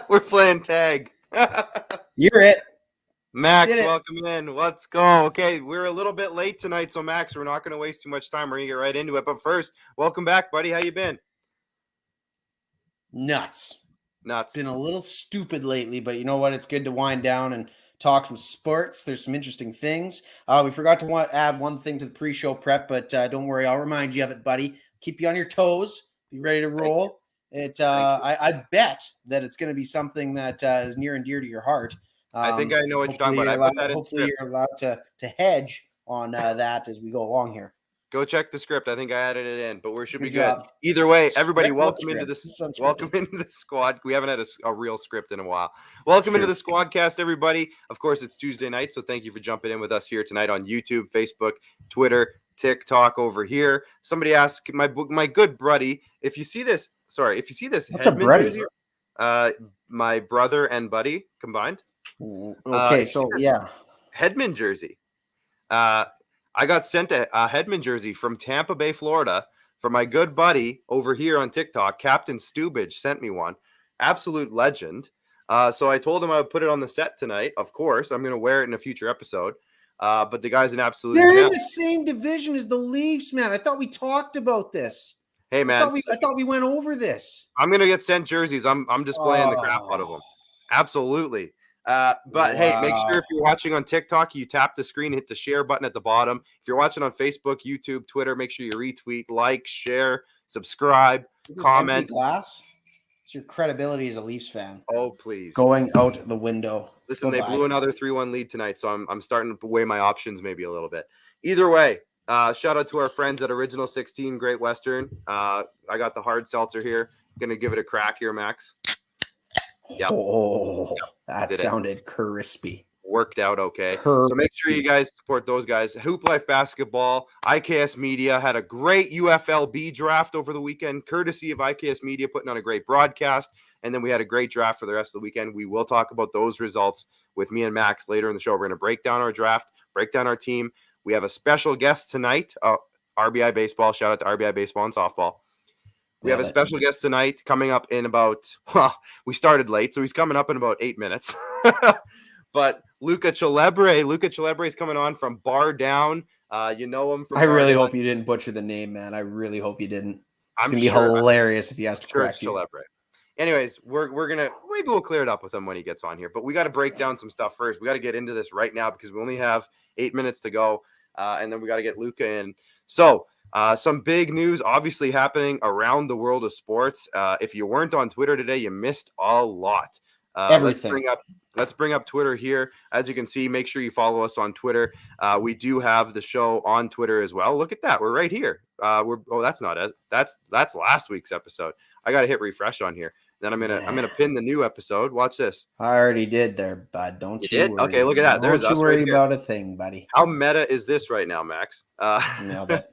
We're playing tag. You're it. Max, welcome in. Let's go. Okay, we're a little bit late tonight, so Max, we're not going to waste too much time. We're going to get right into it. But first, welcome back, buddy. How you been? Nuts. Nuts. Been a little stupid lately, but you know what? It's good to wind down and talk some sports. There's some interesting things. We forgot to add one thing to the pre-show prep, but don't worry. I'll remind you of it, buddy. Keep you on your toes. Be ready to roll. I bet that it's going to be something that is near and dear to your heart. I think I know what you're talking about. Hopefully you're allowed to hedge on that as we go along here. Go check the script. I think I added it in, but we should be good. Either way, everybody, welcome into the squad. We haven't had a real script in a while. Welcome into the SquadCast, everybody. Of course, it's Tuesday night, so thank you for jumping in with us here tonight on YouTube, Facebook, Twitter, TikTok over here. Somebody asked my good buddy, if you see this, what's a buddy? Jersey, my brother and buddy combined. Okay, Hedman jersey. I got sent a Hedman jersey from Tampa Bay, Florida, from my good buddy over here on TikTok. Captain Stubage sent me one. Absolute legend. So I told him I would put it on the set tonight. Of course, I'm going to wear it in a future episode. But the guy's an absolute. They're in the same division as the Leafs, man. I thought we talked about this. Hey, man. I thought we went over this. I'm going to get sent jerseys. I'm displaying the crap out of them. Absolutely. But hey, make sure if you're watching on TikTok, you tap the screen, hit the share button at the bottom. If you're watching on Facebook, YouTube, Twitter, make sure you retweet, like, share, subscribe, comment. Glass? It's your credibility as a Leafs fan. Oh, please. Going out the window. Listen, they blew another 3-1 lead tonight, so I'm starting to weigh my options maybe a little bit. Either way, shout out to our friends at Original 16 Great Western. I got the hard seltzer here. Going to give it a crack here, Max. Yep. Oh, that sounded crispy. Worked out okay. So make sure you guys support those guys. Hooplife Basketball, IKS Media had a great UFLB draft over the weekend, courtesy of IKS Media putting on a great broadcast. And then we had a great draft for the rest of the weekend. We will talk about those results with me and Max later in the show. We're going to break down our draft, break down our team. We have a special guest tonight, RBI Baseball. Shout out to RBI Baseball and Softball. We have a special guest tonight coming up in about, we started late, so he's coming up in about 8 minutes. But Luca Celebre is coming on from Bardown. You know him from I really hope you didn't butcher the name, man. I really hope you didn't. It's going to be hilarious if he has to correct you. Celebre. Anyways, we're going to, maybe we'll clear it up with him when he gets on here. But we got to break down some stuff first. We got to get into this right now because we only have 8 minutes to go. And then we got to get Luca in. So, some big news obviously happening around the world of sports. If you weren't on Twitter today, you missed a lot. Everything. Let's bring up Twitter here. As you can see, make sure you follow us on Twitter. We do have the show on Twitter as well. Look at that. We're right here. That's not it. That's last week's episode. I got to hit refresh on here. Then I'm gonna pin the new episode. Watch this. I already did there, bud. Don't you worry. Okay, look at that. Don't you worry about a thing, buddy. How meta is this right now, Max? Nailed it.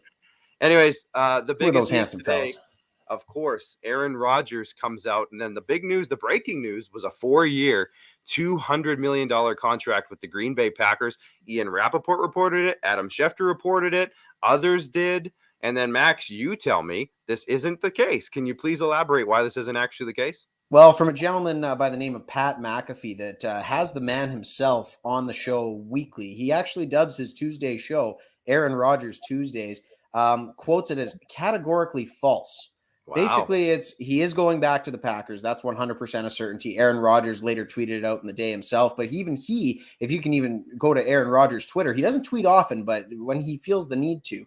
Anyways, the biggest handsome today, fellas. Of course, Aaron Rodgers comes out, and then the big news, the breaking news, was a 4-year, $200 million contract with the Green Bay Packers. Ian Rappaport reported it. Adam Schefter reported it. Others did. And then, Max, you tell me this isn't the case. Can you please elaborate why this isn't actually the case? Well, from a gentleman by the name of Pat McAfee that has the man himself on the show weekly. He actually dubs his Tuesday show Aaron Rodgers Tuesdays. Quotes it as categorically false. Wow. Basically, he is going back to the Packers. That's 100% a certainty. Aaron Rodgers later tweeted it out in the day himself. But if you can even go to Aaron Rodgers' Twitter, he doesn't tweet often, but when he feels the need to,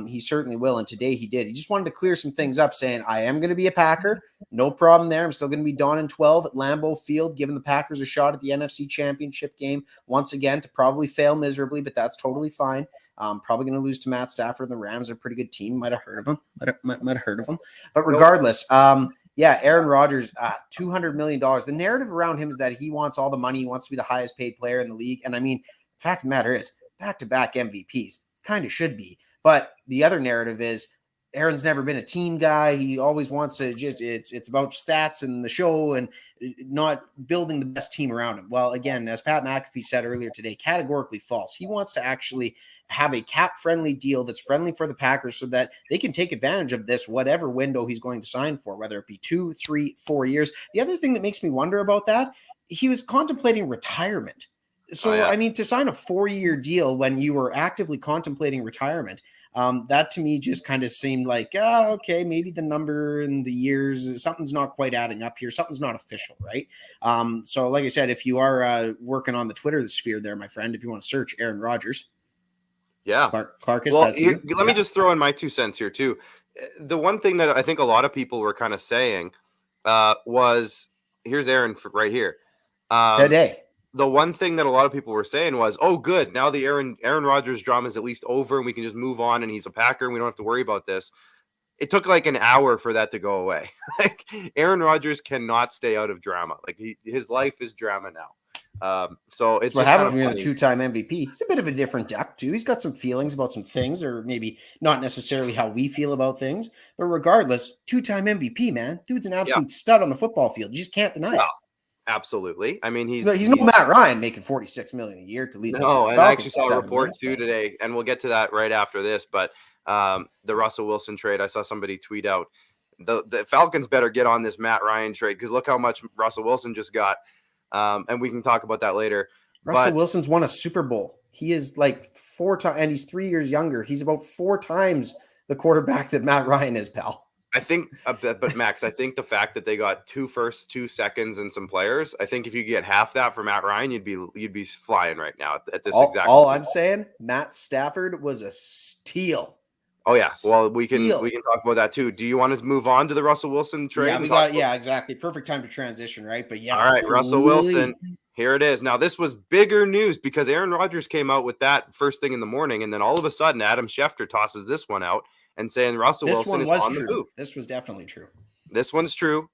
he certainly will. And today he did. He just wanted to clear some things up, saying, I am going to be a Packer. No problem there. I'm still going to be Dawn and 12 at Lambeau Field, giving the Packers a shot at the NFC Championship game once again to probably fail miserably, but that's totally fine. Probably going to lose to Matt Stafford. The Rams are a pretty good team. Might have heard of them. But regardless, Aaron Rodgers, $200 million. The narrative around him is that he wants all the money. He wants to be the highest paid player in the league. And I mean, the fact of the matter is, back-to-back MVPs kind of should be. But the other narrative is Aaron's never been a team guy. He always wants to it's about stats and the show and not building the best team around him. Well, again, as Pat McAfee said earlier today, categorically false. He wants to actually have a cap-friendly deal that's friendly for the Packers so that they can take advantage of this, whatever window he's going to sign for, whether it be 2, 3, 4 years. The other thing that makes me wonder about that, he was contemplating retirement. So, I mean, to sign a 4-year deal when you were actively contemplating retirement, that to me just kind of seemed like, okay, maybe the number and the years, something's not quite adding up here. Something's not official, right? So like I said, if you are working on the Twitter sphere there, my friend, if you want to search Aaron Rodgers. Yeah. Clarkus, well, that's you. Let me just throw in my 2 cents here too. The one thing that I think a lot of people were kind of saying was, here's Aaron right here. Today. The one thing that a lot of people were saying was, oh, good. Now the Aaron Rodgers drama is at least over and we can just move on and he's a Packer and we don't have to worry about this. It took like an hour for that to go away. Like Aaron Rodgers cannot stay out of drama. Like his life is drama now. So it's what happened when you're the 2-time MVP. He's a bit of a different duck too. He's got some feelings about some things, or maybe not necessarily how we feel about things. But regardless, 2-time MVP, man. Dude's an absolute stud on the football field. You just can't deny it. Absolutely. I mean, he's no Matt Ryan making $46 million a year to lead. No, and I actually saw a report too today, and we'll get to that right after this. But the Russell Wilson trade, I saw somebody tweet out the Falcons better get on this Matt Ryan trade because look how much Russell Wilson just got, and we can talk about that later. Russell Wilson's won a Super Bowl. He is like 4 times, and he's 3 years younger. He's about 4 times the quarterback that Matt Ryan is, pal. I think, but Max, I think the fact that they got 2 firsts, 2 seconds, and some players, I think if you get half that for Matt Ryan, you'd be flying right now at this exact. All I'm saying, Matt Stafford was a steal. Oh yeah, well we can talk about that too. Do you want to move on to the Russell Wilson trade? Yeah, exactly. Perfect time to transition, right? But yeah, all right, Russell Wilson. Here it is. Now this was bigger news because Aaron Rodgers came out with that first thing in the morning, and then all of a sudden Adam Schefter tosses this one out. And saying Russell Wilson is on the move. This was definitely true. This one's true.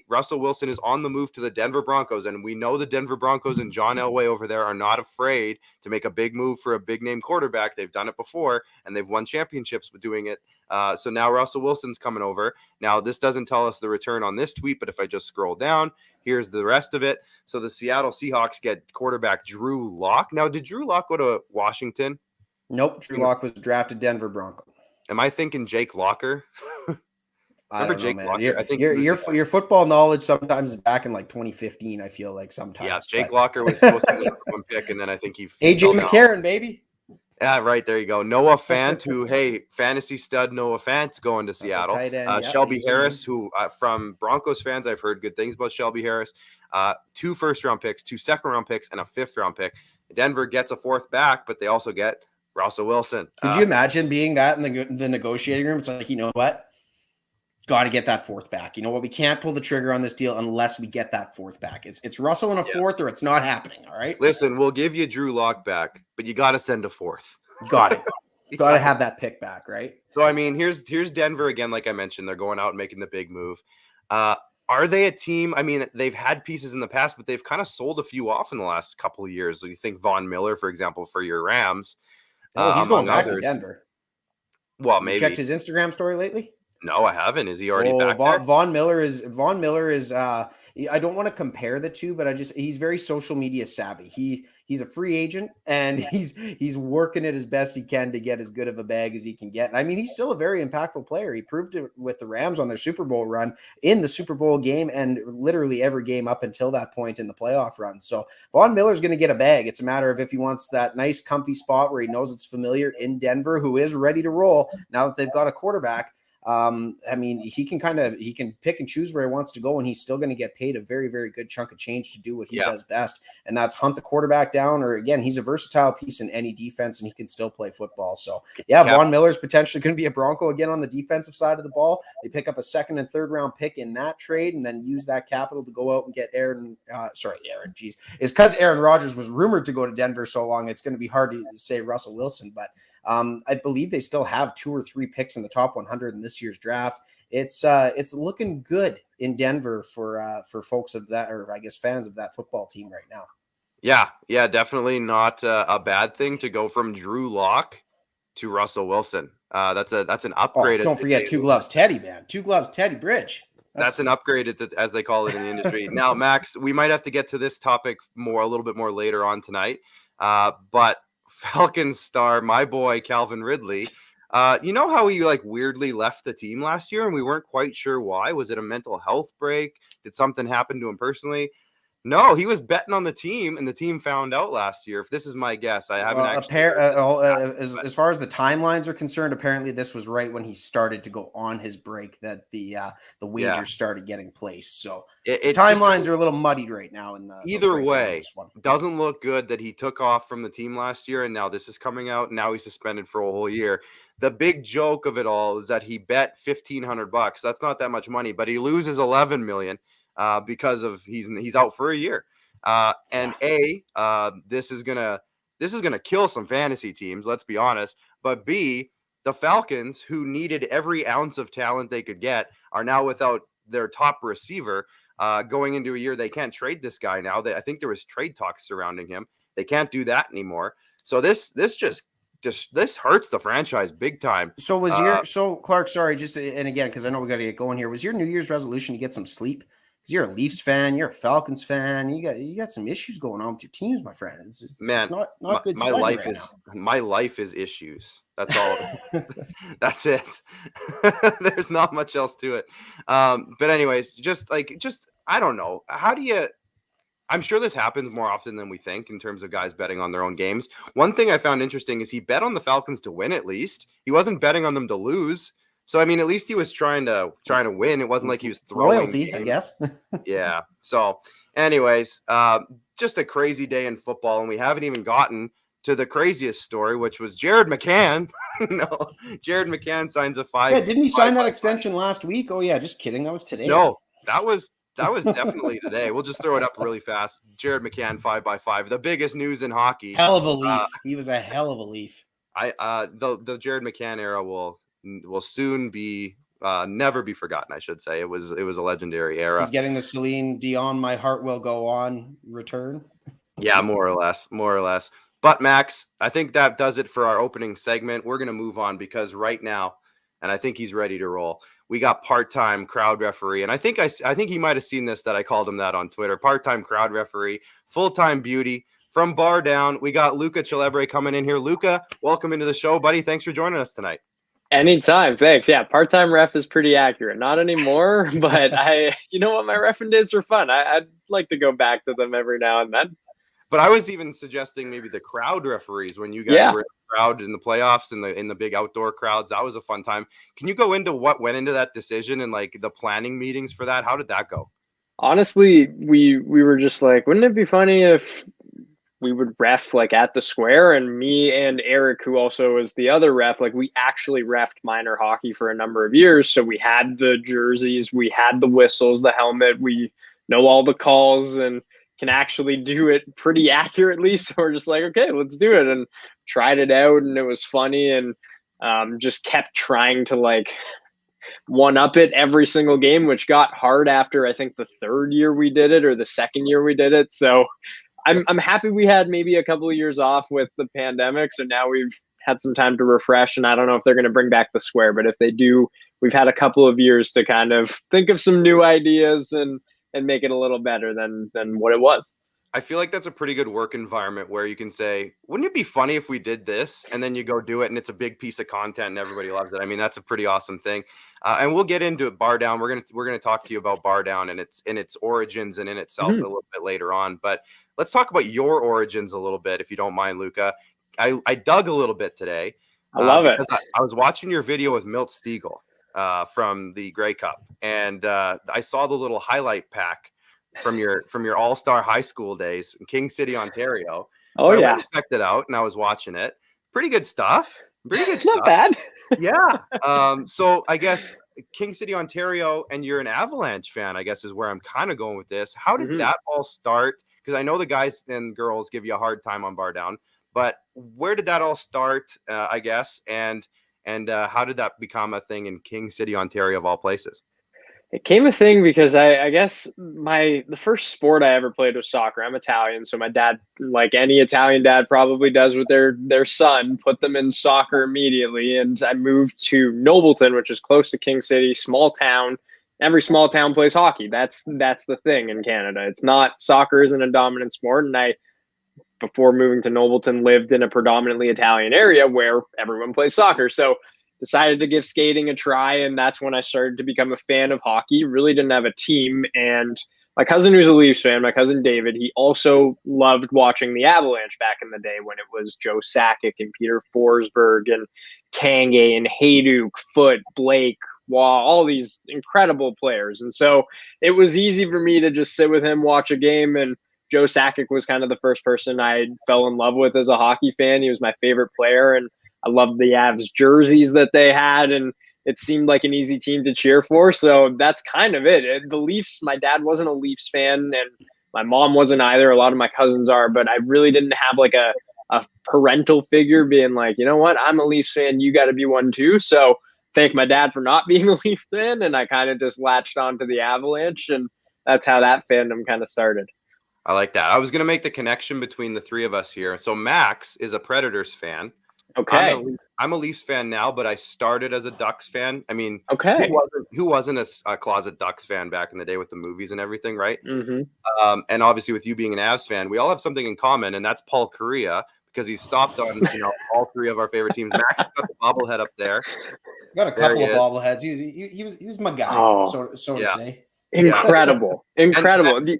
Russell Wilson is on the move to the Denver Broncos, and we know the Denver Broncos and John Elway over there are not afraid to make a big move for a big-name quarterback. They've done it before, and they've won championships with doing it. So now Russell Wilson's coming over. Now, this doesn't tell us the return on this tweet, but if I just scroll down, here's the rest of it. So the Seattle Seahawks get quarterback Drew Lock. Now, did Drew Lock go to Washington? Nope. Drew Lock was drafted Denver Bronco. Am I thinking Jake Locker? Remember Jake Locker? I think your football knowledge sometimes is back in like 2015. I feel like sometimes. Yeah, Jake Locker was supposed to be one pick, and then I think he AJ McCarron, baby. Yeah, right there you go. Noah Fant, who fantasy stud Noah Fant's going to Seattle. Shelby Harris, who from Broncos fans, I've heard good things about Shelby Harris. 2 first-round picks, 2 second-round picks, and a 5th-round pick. Denver gets a 4th back, but they also get Russell Wilson. Could you imagine being that in the negotiating room? It's like, you know what? Got to get that 4th back. You know what? We can't pull the trigger on this deal unless we get that 4th back. It's Russell in a 4th or it's not happening. All right. Listen, we'll give you Drew Lock back, but you got to send a 4th. Got it. Got to have that pick back, right? So, I mean, here's Denver again. Like I mentioned, they're going out and making the big move. Are they a team? I mean, they've had pieces in the past, but they've kind of sold a few off in the last couple of years. So you think Von Miller, for example, for your Rams. He's going back to Denver. Well, maybe. You checked his Instagram story lately? No, I haven't. Is he already back there? Von Miller is I don't want to compare the two, but he's very social media savvy. He's a free agent and he's working it as best he can to get as good of a bag as he can get. And I mean, he's still a very impactful player. He proved it with the Rams on their Super Bowl run, in the Super Bowl game, and literally every game up until that point in the playoff run. So Von Miller's going to get a bag. It's a matter of if he wants that nice, comfy spot where he knows it's familiar in Denver, who is ready to roll now that they've got a quarterback. I mean, he can pick and choose where he wants to go, and he's still going to get paid a very, very good chunk of change to do what he does best. And that's hunt the quarterback down, or again, he's a versatile piece in any defense and he can still play football. So Von Miller's potentially going to be a Bronco again on the defensive side of the ball. They pick up a 2nd and 3rd round pick in that trade and then use that capital to go out and get Aaron. It's because Aaron Rodgers was rumored to go to Denver so long. It's going to be hard to say Russell Wilson, but I believe they still have 2 or 3 picks in the top 100 in this year's draft. It's looking good in Denver for folks of that, or I guess fans of that football team right now. Yeah, definitely not a bad thing to go from Drew Lock to Russell Wilson. That's an upgrade. Don't forget Two Gloves Teddy, man. Two Gloves Teddy Bridge. That's an upgrade, as they call it in the industry. Now, Max, we might have to get to this topic a little bit more later on tonight. But Falcons star, my boy Calvin Ridley, you know how he like weirdly left the team last year, and we weren't quite sure why. Was it a mental health break? Did something happen to him personally? No, he was betting on the team, and the team found out last year. If this is my guess, I haven't actually. As far as the timelines are concerned, apparently this was right when he started to go on his break that the wagers started getting placed. So timelines are a little muddied right now. Either way, doesn't look good that he took off from the team last year, and now this is coming out. And now he's suspended for a whole year. The big joke of it all is that he bet $1,500. That's not that much money, but he loses $11 million. Because of he's out for a year, this is gonna kill some fantasy teams. Let's be honest. But B, the Falcons, who needed every ounce of talent they could get, are now without their top receiver. Going into a year, they can't trade this guy now. I think there was trade talks surrounding him. They can't do that anymore. So this hurts the franchise big time. So Clark, sorry, and again, because I know we got to get going here. Was your New Year's resolution to get some sleep? You're a Leafs fan, you're a Falcons fan. You got some issues going on with your teams, my friend. It's not good. My life is issues. That's all. That's it. There's not much else to it. But anyways, just I don't know. How do you? I'm sure this happens more often than we think in terms of guys betting on their own games. One thing I found interesting is he bet on the Falcons to win. At least he wasn't betting on them to lose. So, I mean, at least he was trying to win. It wasn't like he was throwing loyalty, I guess. Yeah. So, anyways, just a crazy day in football, and we haven't even gotten to the craziest story, which was Jared McCann. Jared McCann signs a 5. Yeah, didn't he sign that extension last week? Oh yeah, just kidding. That was today. No, that was definitely today. We'll just throw it up really fast. Jared McCann 5x5, the biggest news in hockey. Hell of a Leaf. He was a hell of a Leaf. The Jared McCann era will soon be never be forgotten. I should say it was a legendary era. He's getting the Celine Dion "My Heart Will Go On" return. Yeah, more or less. But Max, I think that does it for our opening segment. We're gonna move on because right now, and I think he's ready to roll. We got part-time crowd referee, and I think he might have seen this that I called him that on Twitter. Part-time crowd referee, full-time beauty from Bardown. We got Luca Celebre coming in here. Luca, welcome into the show, buddy. Thanks for joining us tonight. Anytime. Thanks. Yeah. Part-time ref is pretty accurate. Not anymore, but you know what? My reffing days are fun. I'd like to go back to them every now and then. But I was even suggesting maybe the crowd referees when you guys were in the crowd in the playoffs and in the big outdoor crowds. That was a fun time. Can you go into what went into that decision and like the planning meetings for that? How did that go? Honestly, we were just like, wouldn't it be funny if we would ref like at the square? And me and Eric, who also is the other ref, like we actually refed minor hockey for a number of years. So we had the jerseys, we had the whistles, the helmet, we know all the calls and can actually do it pretty accurately. So we're just like, okay, let's do it, and tried it out, and it was funny, and just kept trying to like one up it every single game, which got hard after I think the third year we did it or the second year we did it. So I'm happy we had maybe a couple of years off with the pandemic. So now we've had some time to refresh, and I don't know if they're going to bring back the square, but if they do, we've had a couple of years to kind of think of some new ideas and make it a little better than what it was. I feel like that's a pretty good work environment where you can say, wouldn't it be funny if we did this? And then you go do it and it's a big piece of content and everybody loves it. I mean, that's a pretty awesome thing. And we'll get into it, Bardown. We're going to talk to you about Bardown and its origins and in itself a little bit later on. But let's talk about your origins a little bit, if you don't mind, Luca. I dug a little bit today. I love it. I was watching your video with Milt Stiegel from the Grey Cup, and I saw the little highlight pack from your all-star high school days in King City, Ontario. So I went and checked it out, and I was watching it. Pretty good stuff. Not bad. Yeah. So I guess King City, Ontario, and you're an Avalanche fan, I guess, is where I'm kind of going with this. How did that all start? Because I know the guys and girls give you a hard time on Bardown, but where did that all start, I guess, and how did that become a thing in King City, Ontario, of all places? It came a thing because I guess the first sport I ever played was soccer. I'm Italian, so my dad, like any Italian dad probably does with their son, put them in soccer immediately. And I moved to Nobleton, which is close to King City, small town. Every small town plays hockey. That's the thing in Canada. It's not, soccer isn't a dominant sport. And I, before moving to Nobleton, lived in a predominantly Italian area where everyone plays soccer. So decided to give skating a try, and that's when I started to become a fan of hockey. Really didn't have a team, and my cousin, who's a Leafs fan, my cousin David, he also loved watching the Avalanche back in the day when it was Joe Sakic and Peter Forsberg and Tanguay and Hayduk, Foote, Blake, Waugh, all these incredible players. And so it was easy for me to just sit with him, watch a game, and Joe Sakic was kind of the first person I fell in love with as a hockey fan. He was my favorite player, and I loved the Avs jerseys that they had, and it seemed like an easy team to cheer for. So that's kind of it. The Leafs, my dad wasn't a Leafs fan, and my mom wasn't either. A lot of my cousins are, but I really didn't have like a parental figure being like, you know what, I'm a Leafs fan, you got to be one too. So thank my dad for not being a Leafs fan, and I kind of just latched onto the Avalanche, and that's how that fandom kind of started. I like that. I was going to make the connection between the three of us here. So Max is a Predators fan. Okay. I'm a Leafs fan now, but I started as a Ducks fan. I mean, okay, who wasn't a closet Ducks fan back in the day with the movies and everything, right? Mm-hmm. And obviously with you being an Avs fan, we all have something in common, and that's Paul Correa, because he stopped on all three of our favorite teams. Max got the bobblehead up there. Got a couple of bobbleheads. He was my guy, so to say. Incredible, incredible. And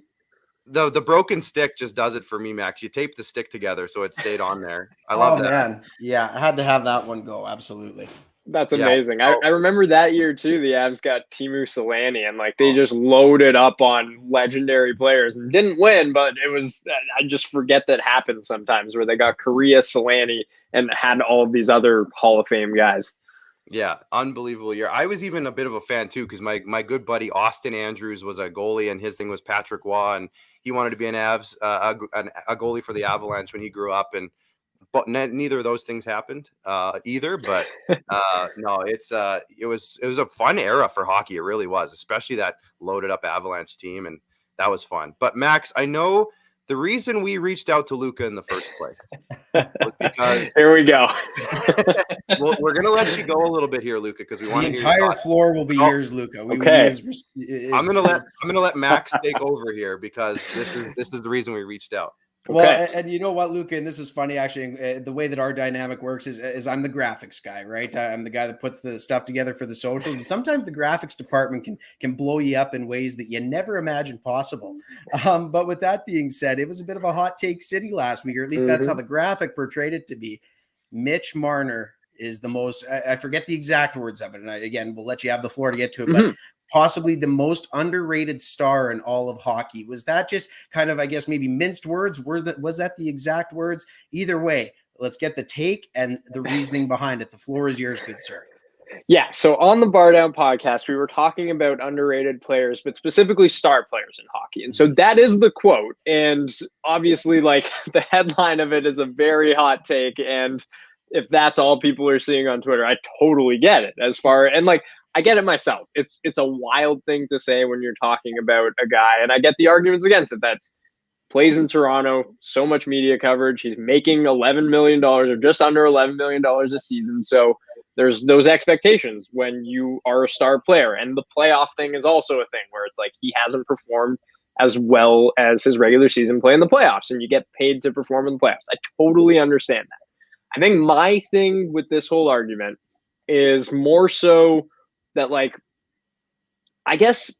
the broken stick just does it for me, Max. You tape the stick together so it stayed on there. I love that. Man. Yeah, I had to have that one go. Absolutely. That's amazing. So, I remember that year too. The Avs got Teemu Selanne, and like they just loaded up on legendary players and didn't win, but it was, I just forget that happens sometimes, where they got Correa, Selanne, and had all of these other Hall of Fame guys. Yeah, unbelievable year. I was even a bit of a fan too, because my good buddy Austin Andrews was a goalie, and his thing was Patrick Waugh, and he wanted to be an Avs a goalie for the Avalanche when he grew up, but neither of those things happened either. But no, it was a fun era for hockey. It really was, especially that loaded up Avalanche team, and that was fun. But Max, I know the reason we reached out to Luca in the first place was because here we go. Well, we're gonna let you go a little bit here, Luca, because we want the entire floor will be yours, Luca. Okay. I'm gonna let Max take over here, because this is the reason we reached out. Well, and you know what, Luca, and this is funny, actually, the way that our dynamic works is I'm the graphics guy, right? I'm the guy that puts the stuff together for the socials, and sometimes the graphics department can blow you up in ways that you never imagined possible. But with that being said, it was a bit of a hot take city last week, or at least that's how the graphic portrayed it to be. Mitch Marner is the most, I forget the exact words of it, and again, we'll let you have the floor to get to it, but possibly the most underrated star in all of hockey. Was that just kind of, I guess, maybe minced words? Was that the exact words? Either way, let's get the take and the reasoning behind it. The floor is yours, good sir. Yeah, so on the Bardown podcast, we were talking about underrated players, but specifically star players in hockey. And so that is the quote. And obviously, like, the headline of it is a very hot take. And if that's all people are seeing on Twitter, I totally get it. And like, I get it myself. It's a wild thing to say when you're talking about a guy, and I get the arguments against it. That's plays in Toronto, so much media coverage. He's making $11 million or just under $11 million a season. So there's those expectations when you are a star player. And the playoff thing is also a thing where it's like he hasn't performed as well as his regular season play in the playoffs, and you get paid to perform in the playoffs. I totally understand that. I think my thing with this whole argument is more so that, like, I guess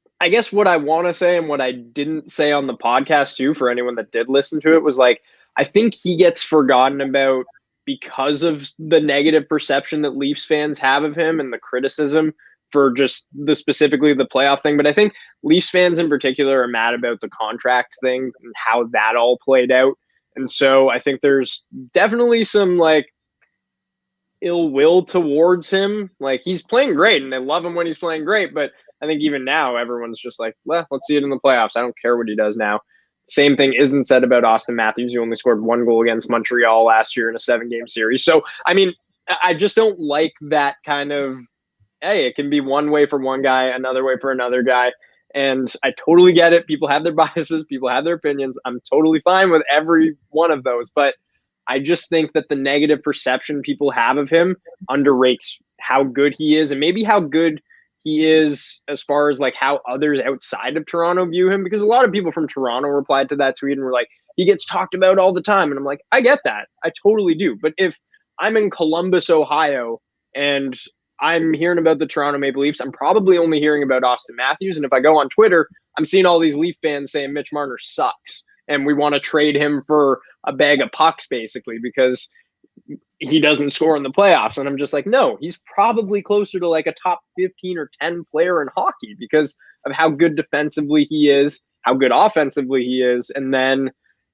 what I want to say and what I didn't say on the podcast too, for anyone that did listen to it, was like, I think he gets forgotten about because of the negative perception that Leafs fans have of him and the criticism for just specifically the playoff thing. But I think Leafs fans in particular are mad about the contract thing and how that all played out. And so I think there's definitely some like ill will towards him. Like, he's playing great and they love him when he's playing great. But I think even now everyone's just like, well, let's see it in the playoffs. I don't care what he does now. Same thing isn't said about Austin Matthews, who only scored 1 goal against Montreal last year in a 7-game series. So, I mean, I just don't like that kind of hey, it can be one way for one guy, another way for another guy. And I totally get it. People have their biases, people have their opinions. I'm totally fine with every one of those. But I just think that the negative perception people have of him underrates how good he is, and maybe how good he is as far as like how others outside of Toronto view him. Because a lot of people from Toronto replied to that tweet and were like, he gets talked about all the time. And I'm like, I get that. I totally do. But if I'm in Columbus, Ohio, and I'm hearing about the Toronto Maple Leafs, I'm probably only hearing about Austin Matthews. And if I go on Twitter, I'm seeing all these Leaf fans saying Mitch Marner sucks and we want to trade him for a bag of pucks, basically, because he doesn't score in the playoffs. And I'm just like, no, he's probably closer to like a top 15 or 10 player in hockey because of how good defensively he is, how good offensively he is. And then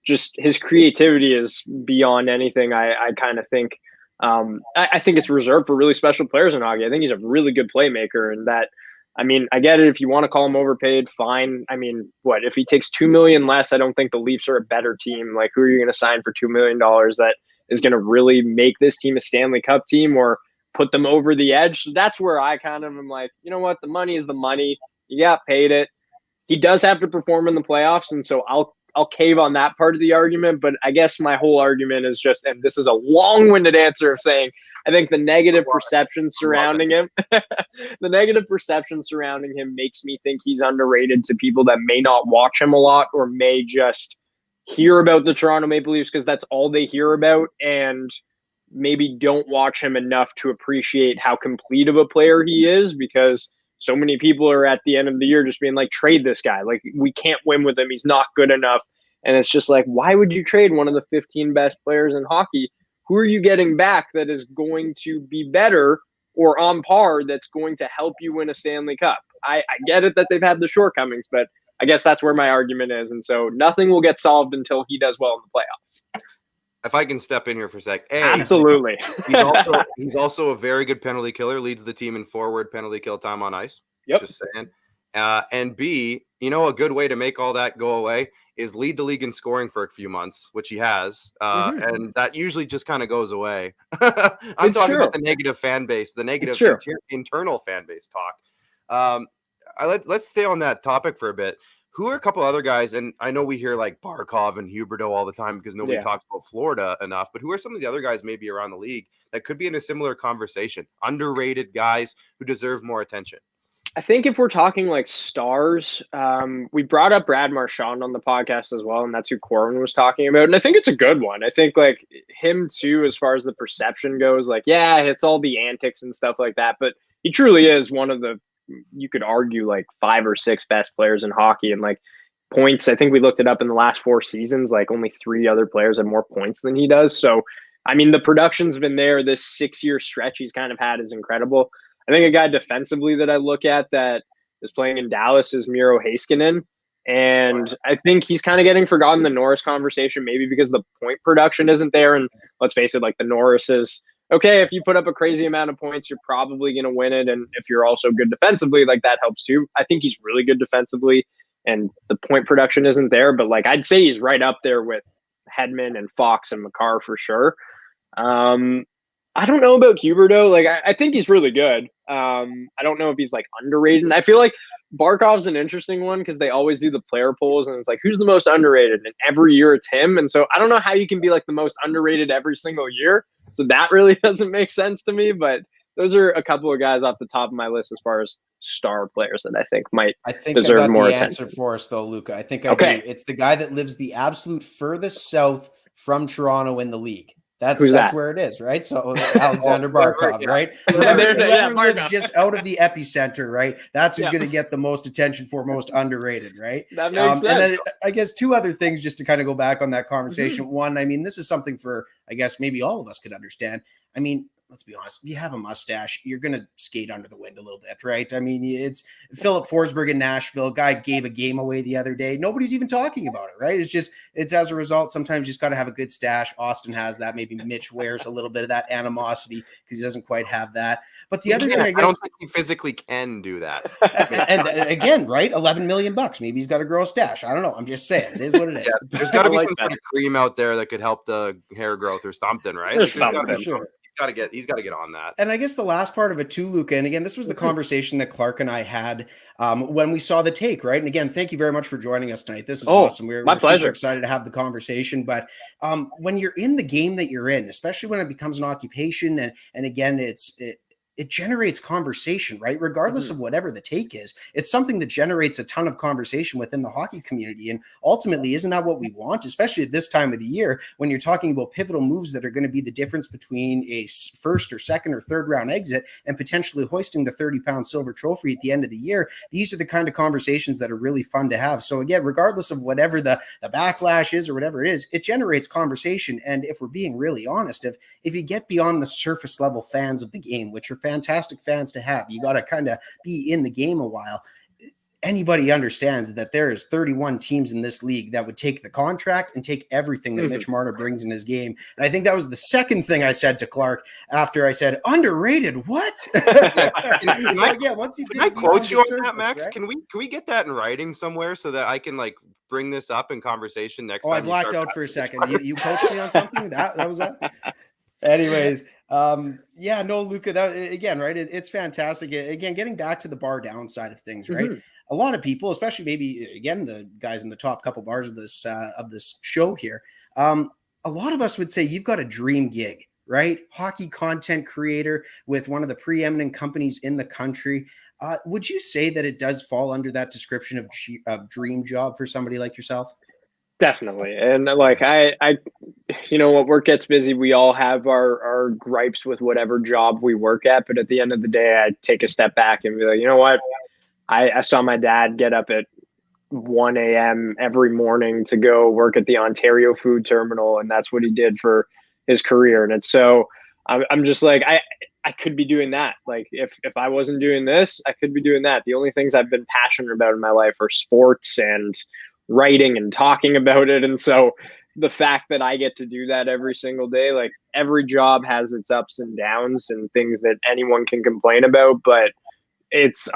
just his creativity is beyond anything I kind of think. I think it's reserved for really special players in hockey. I think he's a really good playmaker, and that, I mean, I get it. If you want to call him overpaid, fine. I mean, what if he takes $2 million less? I don't think the Leafs are a better team. Like, who are you going to sign for $2 million that is going to really make this team a Stanley Cup team or put them over the edge? So that's where I kind of am like, you know what? The money is the money. You got paid it. He does have to perform in the playoffs, and so I'll cave on that part of the argument. But I guess my whole argument is just, and this is a long-winded answer of saying, I think the negative perception surrounding him, the negative perception surrounding him makes me think he's underrated to people that may not watch him a lot or may just hear about the Toronto Maple Leafs because that's all they hear about, and maybe don't watch him enough to appreciate how complete of a player he is, because so many people are at the end of the year just being like, trade this guy. Like, we can't win with him. He's not good enough. And it's just like, why would you trade one of the 15 best players in hockey? Who are you getting back that is going to be better or on par that's going to help you win a Stanley Cup? I get it that they've had the shortcomings, but I guess that's where my argument is. And so nothing will get solved until he does well in the playoffs. If I can step in here for a sec. Absolutely. He's also a very good penalty killer, leads the team in forward penalty kill time on ice. Yep. Just saying. And B, you know, a good way to make all that go away is lead the league in scoring for a few months, which he has. And that usually just kind of goes away. I'm talking about the negative fan base, the negative internal fan base talk. Let's stay on that topic for a bit. Who are a couple other guys? And I know we hear like Barkov and Huberdeau all the time because nobody talks about Florida enough, but who are some of the other guys maybe around the league that could be in a similar conversation? Underrated guys who deserve more attention. I think if we're talking like stars, we brought up Brad Marchand on the podcast as well, and that's who Corbin was talking about. And I think it's a good one. I think like him too, as far as the perception goes, like, yeah, it's all the antics and stuff like that, but he truly is one of the, you could argue, like 5 or 6 best players in hockey. And like points, I think we looked it up in the last 4 seasons, like only 3 other players have more points than he does. So, I mean, the production's been there. This 6-year stretch he's kind of had is incredible. I think a guy defensively that I look at that is playing in Dallas is Miro Heiskanen. And I think he's kind of getting forgotten in the Norris conversation, maybe because the point production isn't there. And let's face it, like the Norris is, okay, if you put up a crazy amount of points, you're probably going to win it. And if you're also good defensively, like that helps too. I think he's really good defensively and the point production isn't there. But like, I'd say he's right up there with Hedman and Fox and Makar for sure. I don't know about Huberdeau. Like, I think he's really good. I don't know if he's like underrated. And I feel like Barkov's an interesting one because they always do the player polls and it's like, who's the most underrated? And every year it's him. And so I don't know how you can be like the most underrated every single year. So that really doesn't make sense to me. But those are a couple of guys off the top of my list as far as star players that I think might deserve I got more the attention. Answer for us though, Luca. I think I do. It's the guy that lives the absolute furthest south from Toronto in the league. That's where it is, right? So Alexander Barkov, right? Whoever lives just out of the epicenter, right? That's who's going to get the most attention for most underrated, right? That makes sense. And then I guess 2 other things just to kind of go back on that conversation. One, I mean, this is something for, I guess, maybe all of us could understand. I mean, let's be honest, if you have a mustache, you're going to skate under the wind a little bit, right? I mean, it's Philip Forsberg in Nashville. Guy gave a game away the other day. Nobody's even talking about it, right? It's as a result, sometimes you just got to have a good stash. Austin has that. Maybe Mitch wears a little bit of that animosity because he doesn't quite have that. But the other thing, I guess, I don't think he physically can do that. and again, right? $11 million. Maybe he's got to grow a stash. I don't know. I'm just saying. It is what it is. Yeah, there's got to be some kind of cream out there that could help the hair growth or something, right? There's something. Sure. he's got to get on that. And I guess the last part of it too, Luca, and again, this was the conversation that Clark and I had when we saw the take, right? And again, thank you very much for joining us tonight. This is awesome. We're super excited to have the conversation. But when you're in the game that you're in, especially when it becomes an occupation, and again, it generates conversation, right? Regardless of whatever the take is, it's something that generates a ton of conversation within the hockey community. And ultimately, isn't that what we want, especially at this time of the year, when you're talking about pivotal moves that are going to be the difference between a first or second or third round exit and potentially hoisting the 30-pound silver trophy at the end of the year? These are the kind of conversations that are really fun to have. So again, regardless of whatever the backlash is or whatever it is, it generates conversation. And if we're being really honest, if you get beyond the surface level fans of the game, which are fantastic fans to have, you got to kind of be in the game a while. Anybody understands that there is 31 teams in this league that would take the contract and take everything that Mitch Marner brings in his game. And I think that was the second thing I said to Clark after I said, underrated, what? Can I quote you on that, Max? Right? Can we get that in writing somewhere so that I can bring this up in conversation next time? I blacked out for a second. You coached me on something? That was that? Anyways, Luca, that again, right? It's fantastic. Again, getting back to the Bardown side of things, right? A lot of people, especially maybe again the guys in the top couple bars of this show here, a lot of us would say you've got a dream gig, right? Hockey content creator with one of the preeminent companies in the country. Would you say that it does fall under that description of dream job for somebody like yourself? Definitely. And I when work gets busy, we all have our gripes with whatever job we work at. But at the end of the day, I take a step back and be like, you know what? I saw my dad get up at 1 a.m. every morning to go work at the Ontario food terminal. And that's what he did for his career. And it's so I'm just like, I could be doing that. Like if I wasn't doing this, I could be doing that. The only things I've been passionate about in my life are sports and writing and talking about it. And so the fact that I get to do that every single day, like every job has its ups and downs and things that anyone can complain about, but it's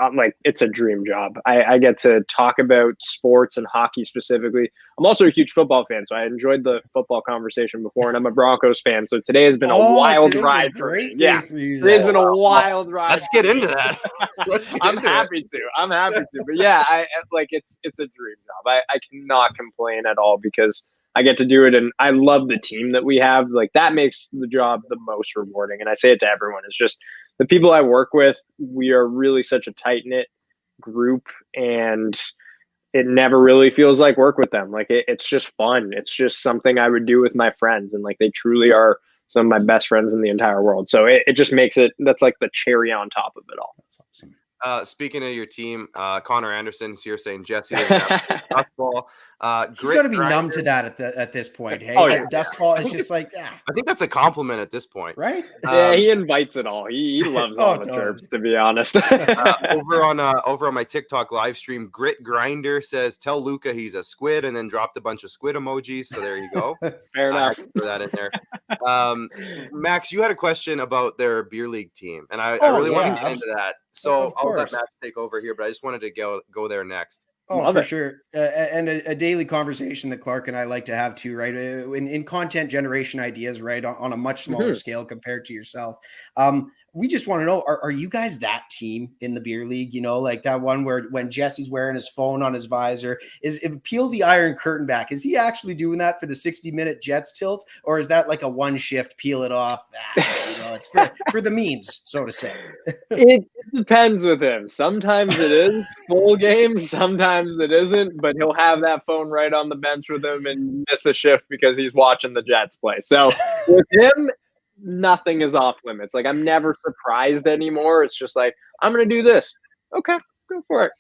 it's a dream job. I get to talk about sports and hockey specifically. I'm also a huge football fan, so I enjoyed the football conversation before, and I'm a Broncos fan. So today has been a wild ride for me. Yeah, today's been a wild ride. Let's get into that. I'm happy to. But yeah, it's a dream job. I cannot complain at all because I get to do it, and I love the team that we have. Like that makes the job the most rewarding. And I say it to everyone. It's just the people I work with. We are really such a tight-knit group, and it never really feels like work with them. Like it's just fun. It's just something I would do with my friends, and they truly are some of my best friends in the entire world. So it just makes it, that's like the cherry on top of it all. That's awesome. Speaking of your team, Connor Anderson's here saying Jesse dust ball. He's got to be numb to that at this point. Hey, dust ball is just like. I think that's a compliment at this point, right? Yeah, he invites it all. He loves all the chirps, to be honest. Over on my TikTok live stream, Grit Grinder says, "Tell Luca he's a squid," and then dropped a bunch of squid emojis. So there you go. Fair enough. Put that in there. Max, you had a question about their beer league team, and I really want to get into that. So I'll let Max take over here, but I just wanted to go there next. Oh, for sure. And a daily conversation that Clark and I like to have too, right? In content generation ideas, right? On a much smaller scale compared to yourself. We just want to know, are you guys that team in the beer league? You know, like that one where when Jesse's wearing his phone on his visor, peel the iron curtain back. Is he actually doing that for the 60-minute Jets tilt? Or is that like a one shift, peel it off? It's for the memes, so to say. It depends with him. Sometimes it is full game. Sometimes it isn't, but he'll have that phone right on the bench with him and miss a shift because he's watching the Jets play. So with him, nothing is off limits. Like I'm never surprised anymore. It's just like, I'm going to do this. Okay, go for it.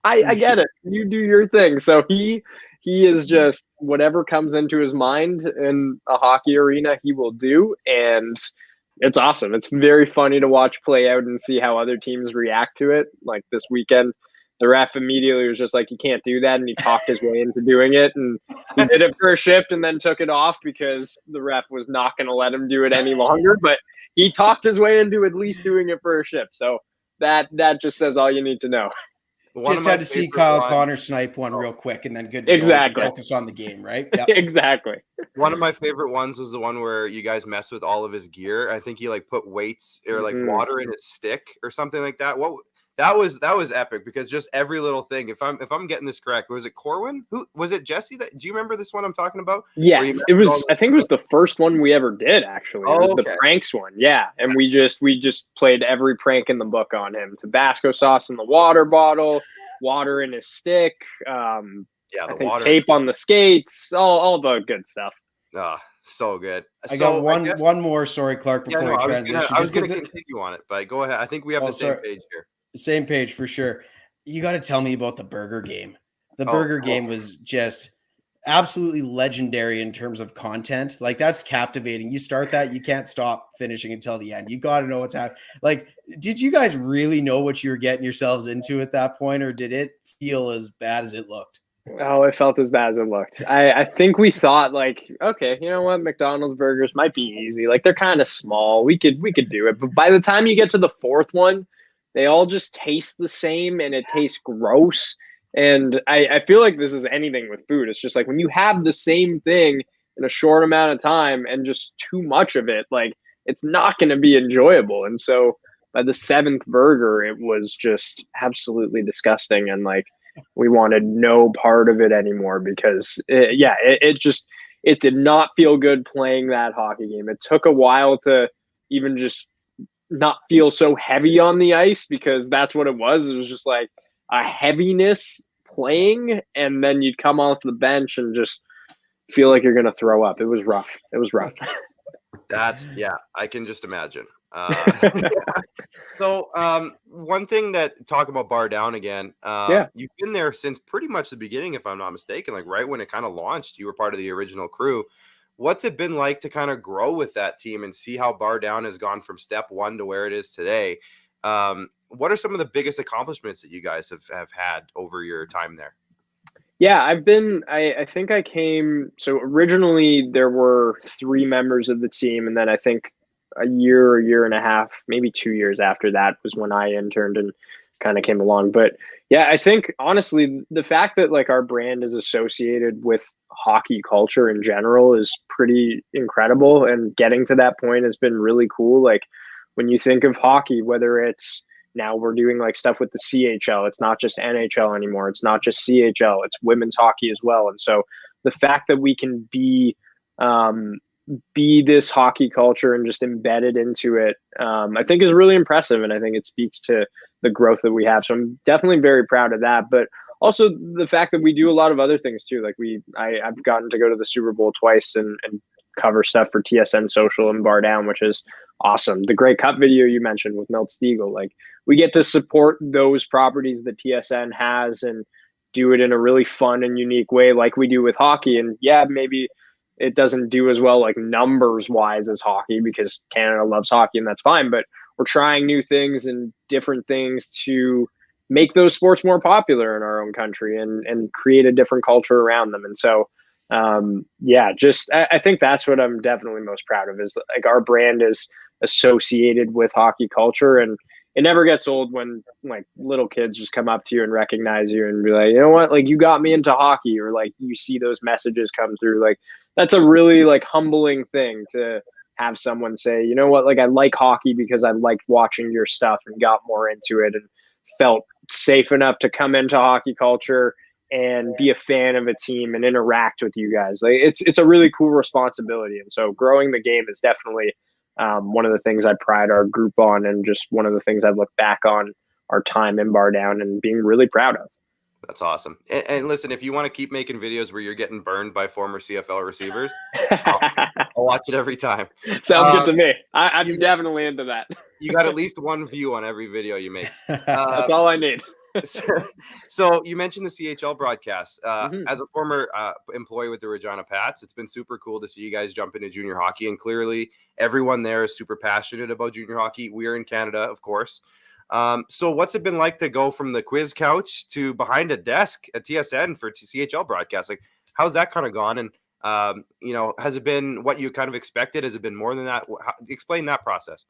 I get it. You do your thing. So he is just whatever comes into his mind in a hockey arena, he will do. And it's awesome. It's very funny to watch play out and see how other teams react to it. Like this weekend, the ref immediately was just like, you can't do that. And he talked his way into doing it. And he did it for a shift and then took it off because the ref was not going to let him do it any longer. But he talked his way into at least doing it for a shift. So that just says all you need to know. Just had to see Kyle Connor snipe one real quick and then good to exactly. go. Focus on the game, right? Yep. Exactly. One of my favorite ones was the one where you guys messed with all of his gear. I think he like put weights or like water in his stick or something like that. That was epic because just every little thing. If I'm getting this correct, was it Corwin? Who was it? Jesse? Do you remember this one I'm talking about? Yes, it was. I think it was the first one we ever did. Actually, it was the pranks one. Yeah, and we just played every prank in the book on him. Tabasco sauce in the water bottle, water in his stick. I think water tape on the skates, all the good stuff. So good. I got one more. Sorry, Clark. Before we transition, I was going to continue on it, but go ahead. I think we have the same page here. Same page for sure. You got to tell me about the burger game. The burger game was just absolutely legendary in terms of content. Like, that's captivating. You start that, you can't stop finishing until the end. You got to know what's happening. Like, did you guys really know what you were getting yourselves into at that point, or did it feel as bad as it looked? Oh, it felt as bad as it looked. I think we thought, like, okay, you know what? McDonald's burgers might be easy. Like, they're kind of small. We could do it. But by the time you get to the fourth one, they all just taste the same and it tastes gross. And I feel like this is anything with food. It's just like when you have the same thing in a short amount of time and just too much of it, like, it's not going to be enjoyable. And so by the seventh burger, it was just absolutely disgusting. And like, we wanted no part of it anymore because it did not feel good playing that hockey game. It took a while to even just not feel so heavy on the ice because that's what it was. It was just like a heaviness playing, and then you'd come off the bench and just feel like you're going to throw up. It was rough. I can just imagine. So one thing that talk about Bardown again, you've been there since pretty much the beginning, if I'm not mistaken, like right when it kind of launched. You were part of the original crew. What's it been like to kind of grow with that team and see how Bardown has gone from step one to where it is today? What are some of the biggest accomplishments that you guys have had over your time there? Yeah, I think I came, so originally there were 3 members of the team, and then I think a year and a half, maybe 2 years after that was when I interned and kind of came along. But yeah, I think honestly, the fact that like our brand is associated with hockey culture in general is pretty incredible. And getting to that point has been really cool. Like when you think of hockey, whether it's now we're doing like stuff with the CHL, it's not just NHL anymore. It's not just CHL, it's women's hockey as well. And so the fact that we can be this hockey culture and just embedded into it, I think is really impressive. And I think it speaks to the growth that we have. So I'm definitely very proud of that. But also the fact that we do a lot of other things too. Like I've gotten to go to the Super Bowl twice and cover stuff for TSN Social and Bardown, which is awesome. The Grey Cup video you mentioned with Milt Stiegel, like we get to support those properties that TSN has and do it in a really fun and unique way like we do with hockey. And yeah, maybe it doesn't do as well like numbers wise as hockey because Canada loves hockey and that's fine, but we're trying new things and different things to make those sports more popular in our own country and create a different culture around them. And so I think that's what I'm definitely most proud of is like our brand is associated with hockey culture, and it never gets old when like little kids just come up to you and recognize you and be like, you know what, like you got me into hockey, or like you see those messages come through. Like that's a really like humbling thing to have someone say, you know what, like I like hockey because I liked watching your stuff and got more into it and felt safe enough to come into hockey culture and be a fan of a team and interact with you guys. Like it's a really cool responsibility. And so growing the game is definitely one of the things I pride our group on, and just one of the things I look back on our time in Bardown and being really proud of. That's awesome. And listen, if you want to keep making videos where you're getting burned by former CFL receivers, I'll watch it every time. Sounds good to me. I'm definitely into that. You got at least one view on every video you make. That's all I need. So you mentioned the CHL broadcast. As a former employee with the Regina Pats, it's been super cool to see you guys jump into junior hockey, and clearly everyone there is super passionate about junior hockey. We are in Canada, of course. So what's it been like to go from the quiz couch to behind a desk at TSN for CHL broadcast? Like, how's that kind of gone? And has it been what you kind of expected? Has it been more than that? Explain that process.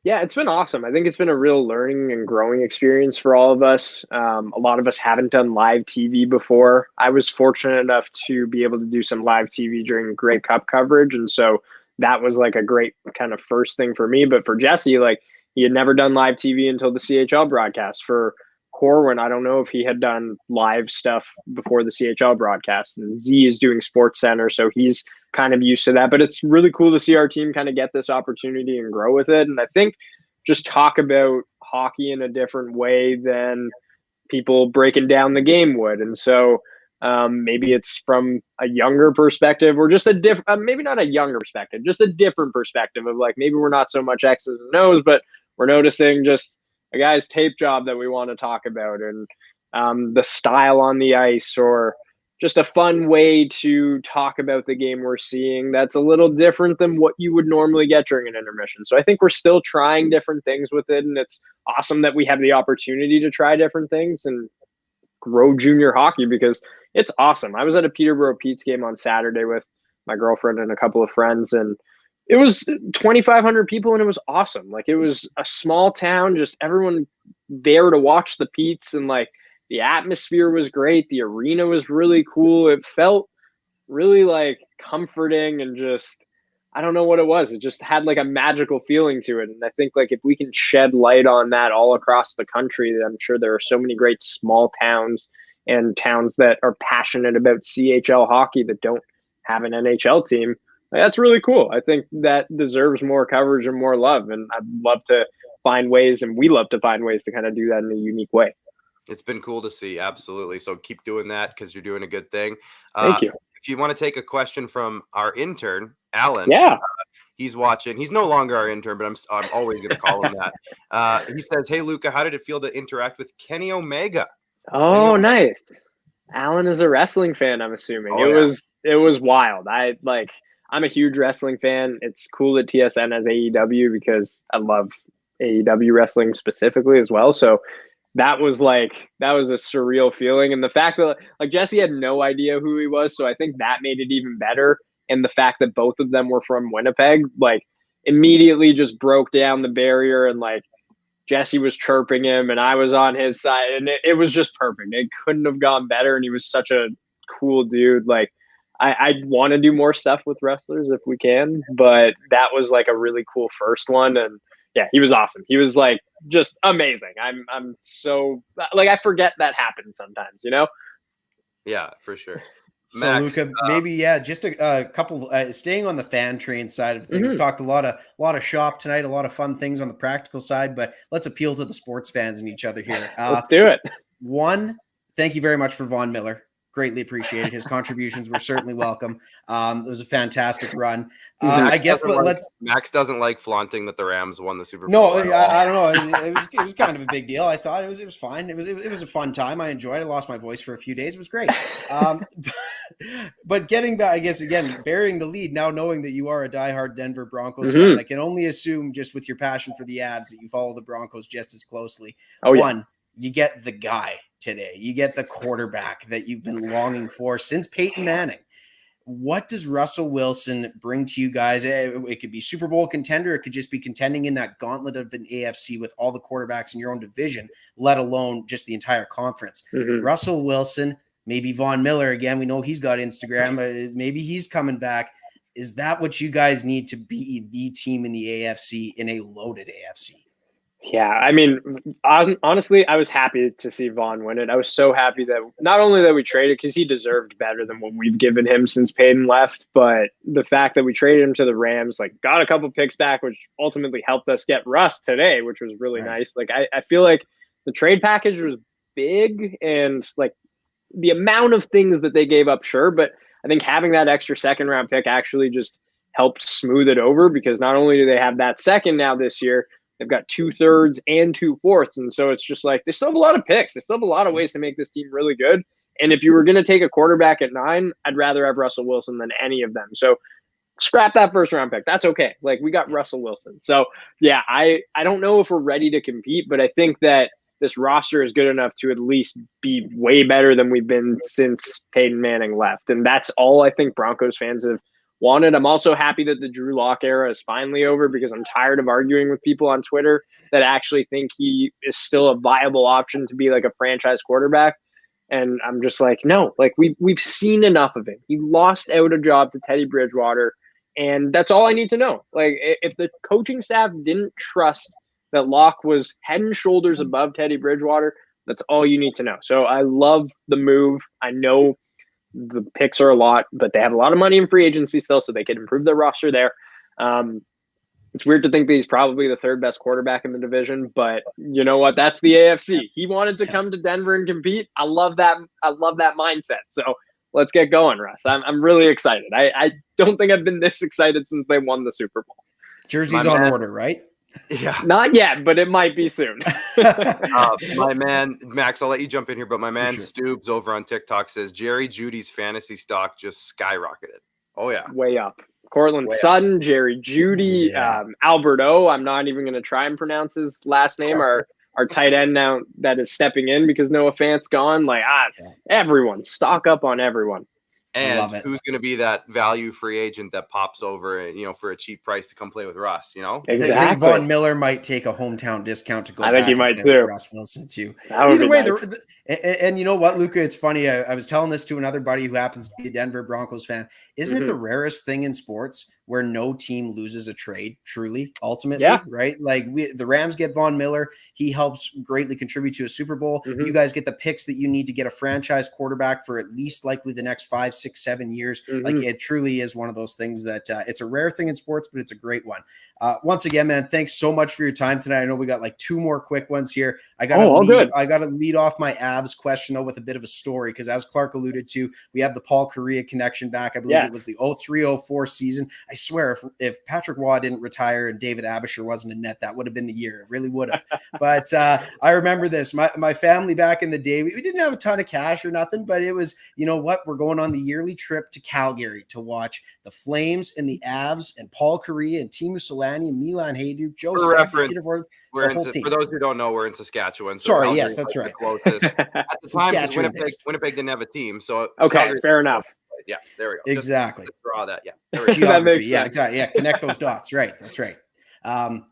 Yeah, it's been awesome. I think it's been a real learning and growing experience for all of us. A lot of us haven't done live TV before. I was fortunate enough to be able to do some live TV during Grey Cup coverage. And so that was like a great kind of first thing for me. But for Jesse, like he had never done live TV until the CHL broadcast. For Corwin, I don't know if he had done live stuff before the CHL broadcast. And Z is doing Sports Center, so he's kind of used to that. But it's really cool to see our team kind of get this opportunity and grow with it. And I think just talk about hockey in a different way than people breaking down the game would. And so maybe it's from a younger perspective, or just a different, maybe not a younger perspective, just a different perspective of like, maybe we're not so much X's and O's, but we're noticing just a guy's tape job that we want to talk about, and the style on the ice, or just a fun way to talk about the game we're seeing that's a little different than what you would normally get during an intermission. So I think we're still trying different things with it, and it's awesome that we have the opportunity to try different things and grow junior hockey, because it's awesome. I was at a Peterborough Pete's game on Saturday with my girlfriend and a couple of friends, and it was 2,500 people, and it was awesome. Like, it was a small town, just everyone there to watch the Pete's, and like the atmosphere was great. The arena was really cool. It felt really like comforting, and just, I don't know what it was. It just had like a magical feeling to it. And I think like if we can shed light on that all across the country, I'm sure there are so many great small towns and towns that are passionate about CHL hockey that don't have an NHL team. That's really cool. I think that deserves more coverage and more love. And I'd love to find ways, and we love to find ways to kind of do that in a unique way. It's been cool to see. Absolutely. So keep doing that, because you're doing a good thing. Thank you. If you want to take a question from our intern, Alan. Yeah. He's watching. He's no longer our intern, but I'm always going to call him that. He says, "Hey, Luca, how did it feel to interact with Kenny Omega?" Oh, nice. Alan is a wrestling fan, I'm assuming. It was wild. I'm a huge wrestling fan. It's cool that TSN has AEW, because I love AEW wrestling specifically as well. So that was a surreal feeling. And the fact that like Jesse had no idea who he was, so I think that made it even better. And the fact that both of them were from Winnipeg, like, immediately just broke down the barrier, and like Jesse was chirping him and I was on his side, and it was just perfect. It couldn't have gone better. And he was such a cool dude. Like, I want to do more stuff with wrestlers if we can, but that was like a really cool first one. And yeah, he was awesome. He was like just amazing. I'm so like, I forget that happens sometimes, you know? Yeah, for sure. So Max, Luca, maybe just a couple. Staying on the fan train side of things, talked a lot of shop tonight, a lot of fun things on the practical side. But let's appeal to the sports fans and each other here. Let's do it. One, thank you very much for Von Miller. Greatly appreciated. His contributions were certainly welcome. It was a fantastic run. I guess Max doesn't like flaunting that the Rams won the Super Bowl. No, I don't know. It was kind of a big deal. I thought it was fine. It was a fun time. I enjoyed it. I lost my voice for a few days. It was great. But getting back, I guess, again, burying the lead, now knowing that you are a diehard Denver Broncos fan, I can only assume, just with your passion for the Avs, that you follow the Broncos just as closely. One, you get the guy today. You get the quarterback that you've been longing for since Peyton Manning. What does Russell Wilson bring to you guys? It could be Super Bowl contender. It could just be contending in that gauntlet of an AFC with all the quarterbacks in your own division, let alone just the entire conference. Russell Wilson, maybe Von Miller again. We know he's got Instagram. Maybe he's coming back. Is that what you guys need to be the team in the AFC in a loaded AFC? Yeah, I mean, honestly, I was happy to see Vaughn win it. I was so happy that not only that we traded, because he deserved better than what we've given him since Peyton left, but the fact that we traded him to the Rams, like, got a couple picks back, which ultimately helped us get Russ today, which was really nice. Like, I feel like the trade package was big, and like the amount of things that they gave up, sure, but I think having that extra second round pick actually just helped smooth it over, because not only do they have that second now this year, they've got 2/3 and 2/4. And so it's just like, they still have a lot of picks. They still have a lot of ways to make this team really good. And if you were going to take a quarterback at 9, I'd rather have Russell Wilson than any of them. So scrap that first round pick. That's okay. Like, we got Russell Wilson. So yeah, I don't know if we're ready to compete, but I think that this roster is good enough to at least be way better than we've been since Peyton Manning left. And that's all I think Broncos fans have wanted. I'm also happy that the Drew Lock era is finally over, because I'm tired of arguing with people on Twitter that actually think he is still a viable option to be like a franchise quarterback. And I'm just like, no, like we've seen enough of him. He lost out a job to Teddy Bridgewater, and that's all I need to know. Like, if the coaching staff didn't trust that Locke was head and shoulders above Teddy Bridgewater, that's all you need to know. So I love the move. I know the picks are a lot, but they have a lot of money in free agency still, so they can improve their roster there. It's weird to think that he's probably the third best quarterback in the division, but you know what? That's the AFC. He wanted to come to Denver and compete. I love that. I love that mindset. So let's get going, Russ. I'm really excited. I don't think I've been this excited since they won the Super Bowl. Jersey's on order, right? Yeah. Not yet, but it might be soon. My man, Max, I'll let you jump in here, but my man Stoobs over on TikTok says Jerry Jeudy's fantasy stock just skyrocketed. Oh, yeah. Way up. Cortland Sutton, Jerry Jeudy, Albert O. I'm not even going to try and pronounce his last name. Our tight end now that is stepping in because Noah Fant's gone. Like, everyone, stock up on everyone. And who's going to be that value free agent that pops over, for a cheap price to come play with Russ, Exactly. I think Von Miller might take a hometown discount to go back. I think he might too. Russ Wilson too. Either way, nice. And you know what, Luca, it's funny. I was telling this to another buddy who happens to be a Denver Broncos fan. Isn't it the rarest thing in sports where no team loses a trade, truly, ultimately, right? Like the Rams get Von Miller. He helps greatly contribute to a Super Bowl. You guys get the picks that you need to get a franchise quarterback for at least likely the next 5, 6, 7 years. Like it truly is one of those things that it's a rare thing in sports, but it's a great one. Once again, man, thanks so much for your time tonight. I know we got like 2 more quick ones here. I got to lead off my Avs question though with a bit of a story, because as Clark alluded to, we have the Paul Correa connection back. I believe it was the 03-04 season. I swear if Patrick Waugh didn't retire and David Abisher wasn't in net, that would have been the year. It really would have. But I remember this. My family back in the day, we didn't have a ton of cash or nothing, but it was, you know what? We're going on the yearly trip to Calgary to watch the Flames and the Avs and Paul Correa and Timu Solani and Milan Hajduk, Joe for reference, for those who don't know, we're in Saskatchewan. So sorry, Calgary, yes, that's right. At the time, Winnipeg didn't have a team. So okay, Calgary, fair enough. Yeah, there we go. Exactly. Just draw that. Yeah. That makes sense. Exactly. Yeah, connect those dots. Right. That's right.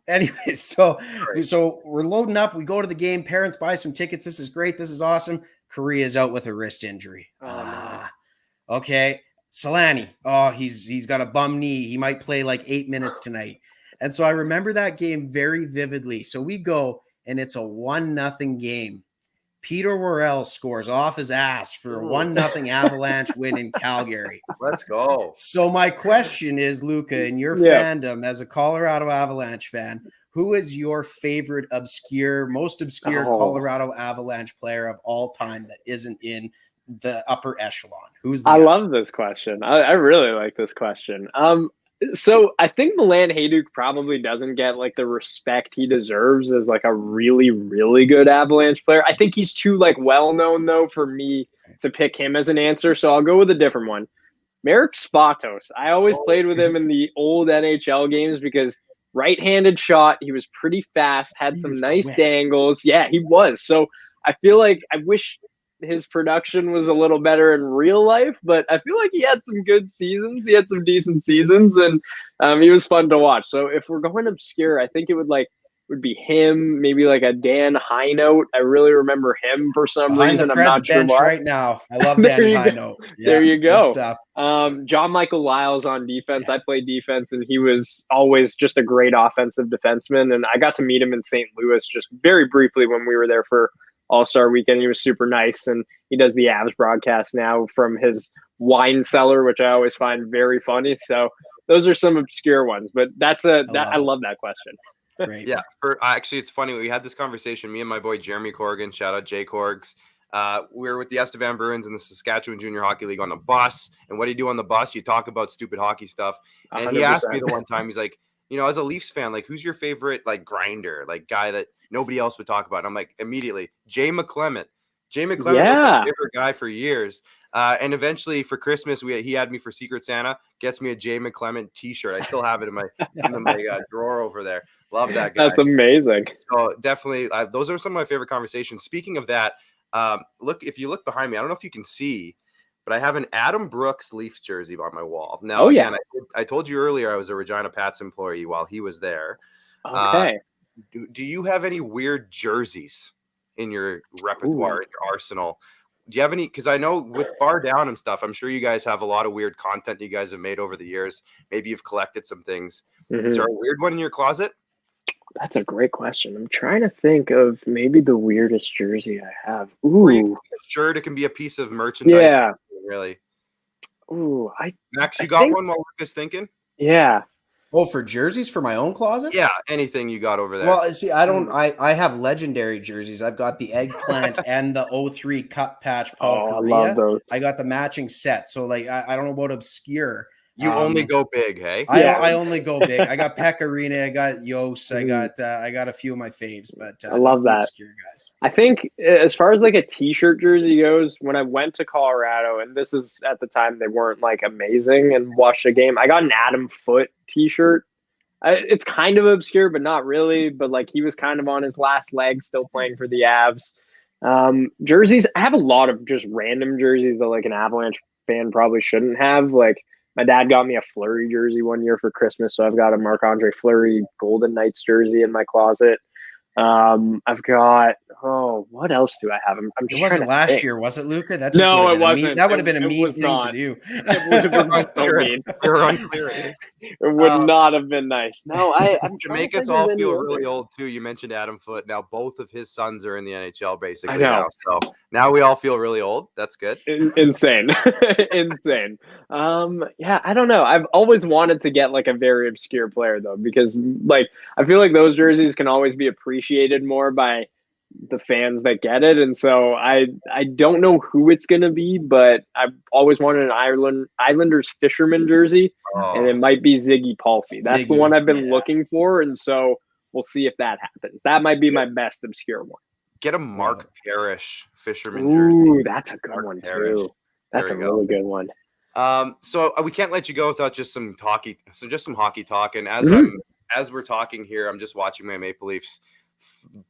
Anyways, so we're loading up. We go to the game. Parents buy some tickets. This is great. This is awesome. Korea's out with a wrist injury. Okay. Solani. Oh, he's got a bum knee. He might play like 8 minutes tonight. And so I remember that game very vividly. So we go and it's a 1-0 game. Peter Worrell scores off his ass for a 1-0 Avalanche win in Calgary. Let's go. So my question is, Luca, in your fandom as a Colorado Avalanche fan, who is your favorite most obscure Colorado Avalanche player of all time that isn't in the upper echelon? Who's the guy? love this question. I really like this question. So I think Milan Hajduk probably doesn't get like the respect he deserves as like a really, really good Avalanche player. I think he's too like well known though for me to pick him as an answer. So I'll go with a different one. Marek Spatos. I always played with him in the old NHL games because right-handed shot. He was pretty fast, had some nice dangles. Yeah, he was. So I feel like I wish his production was a little better in real life, but I feel like he had some good seasons. He had some decent seasons, and he was fun to watch. So if we're going obscure, I think it would be him, maybe like a Dan Highnote. I really remember him for some reason. I'm not sure why. Right now, I love Danny Highnote. There you go. John Michael Lyles on defense. I played defense, and he was always just a great offensive defenseman. And I got to meet him in St. Louis just very briefly when we were there for All-Star Weekend. He was super nice, and he does the Avs broadcast now from his wine cellar, which I always find very funny. So those are some obscure ones, but I love that question. Right. Yeah. Actually, it's funny. We had this conversation, me and my boy Jeremy Corrigan, shout out Jay Corgs. We were with the Estevan Bruins in the Saskatchewan Junior Hockey League on a bus. And what do you do on the bus? You talk about stupid hockey stuff. And 100%. He asked me the one time, he's like, as a Leafs fan, like, who's your favorite, like, grinder, like, guy that nobody else would talk about? And I'm like, immediately, Jay McClement. Jay McClement was my favorite guy for years. And eventually for Christmas, he had me for Secret Santa, gets me a Jay McClement t-shirt. I still have it in my drawer over there. Love that guy. That's amazing. So definitely, those are some of my favorite conversations. Speaking of that, if you look behind me, I don't know if you can see, but I have an Adam Brooks Leafs jersey on my wall. Now, again, I told you earlier I was a Regina Pats employee while he was there. Okay. Do you have any weird jerseys in your repertoire, in your arsenal? Do you have any? Because I know with Bardown and stuff, I'm sure you guys have a lot of weird content you guys have made over the years. Maybe you've collected some things. Is there a weird one in your closet? That's a great question. I'm trying to think of maybe the weirdest jersey I have. Shirt. It can be a piece of merchandise. Yeah. Really. Max, you got one while Luca's thinking? Yeah. Oh, for jerseys for my own closet? Yeah, anything you got over there. Well, see, I have legendary jerseys. I've got the eggplant and the 03 cut patch Paul Correa. I love those. I got the matching set. So, like, I don't know about obscure. You only go big, hey? I only go big. I got Pecorine, I got Yos, I got a few of my faves, but I love that. Obscure guys. I think as far as like a t-shirt jersey goes, when I went to Colorado, and this is at the time they weren't like amazing, and watched a game, I got an Adam Foote t-shirt. It's kind of obscure, but not really. But like he was kind of on his last leg, still playing for the Avs. Jerseys, I have a lot of just random jerseys that like an Avalanche fan probably shouldn't have. Like my dad got me a Fleury jersey one year for Christmas, so I've got a Marc-Andre Fleury Golden Knights jersey in my closet. I've got what else do I have? I'm just it wasn't last year, was it, Luca? That just it wasn't. That would have been a mean thing to do. It would have been so mean. You're unclear. It would not have been nice. No, I'm to make us all feel really old too. You mentioned Adam Foote. Now both of his sons are in the NHL basically now. So now we all feel really old. That's good. Insane. Insane. Yeah, I don't know. I've always wanted to get like a very obscure player though, because like I feel like those jerseys can always be appreciated more by the fans that get it. And so I don't know who it's going to be, but I've always wanted an Islanders fisherman jersey, and it might be Ziggy Palffy. That's the one I've been looking for. And so we'll see if that happens. That might be my best obscure one. Get a Mark Parrish fisherman jersey. Ooh, that's a good one too. That's a really good one. So we can't let you go without just some hockey. So just some hockey talk. And as we're talking here, I'm just watching my Maple Leafs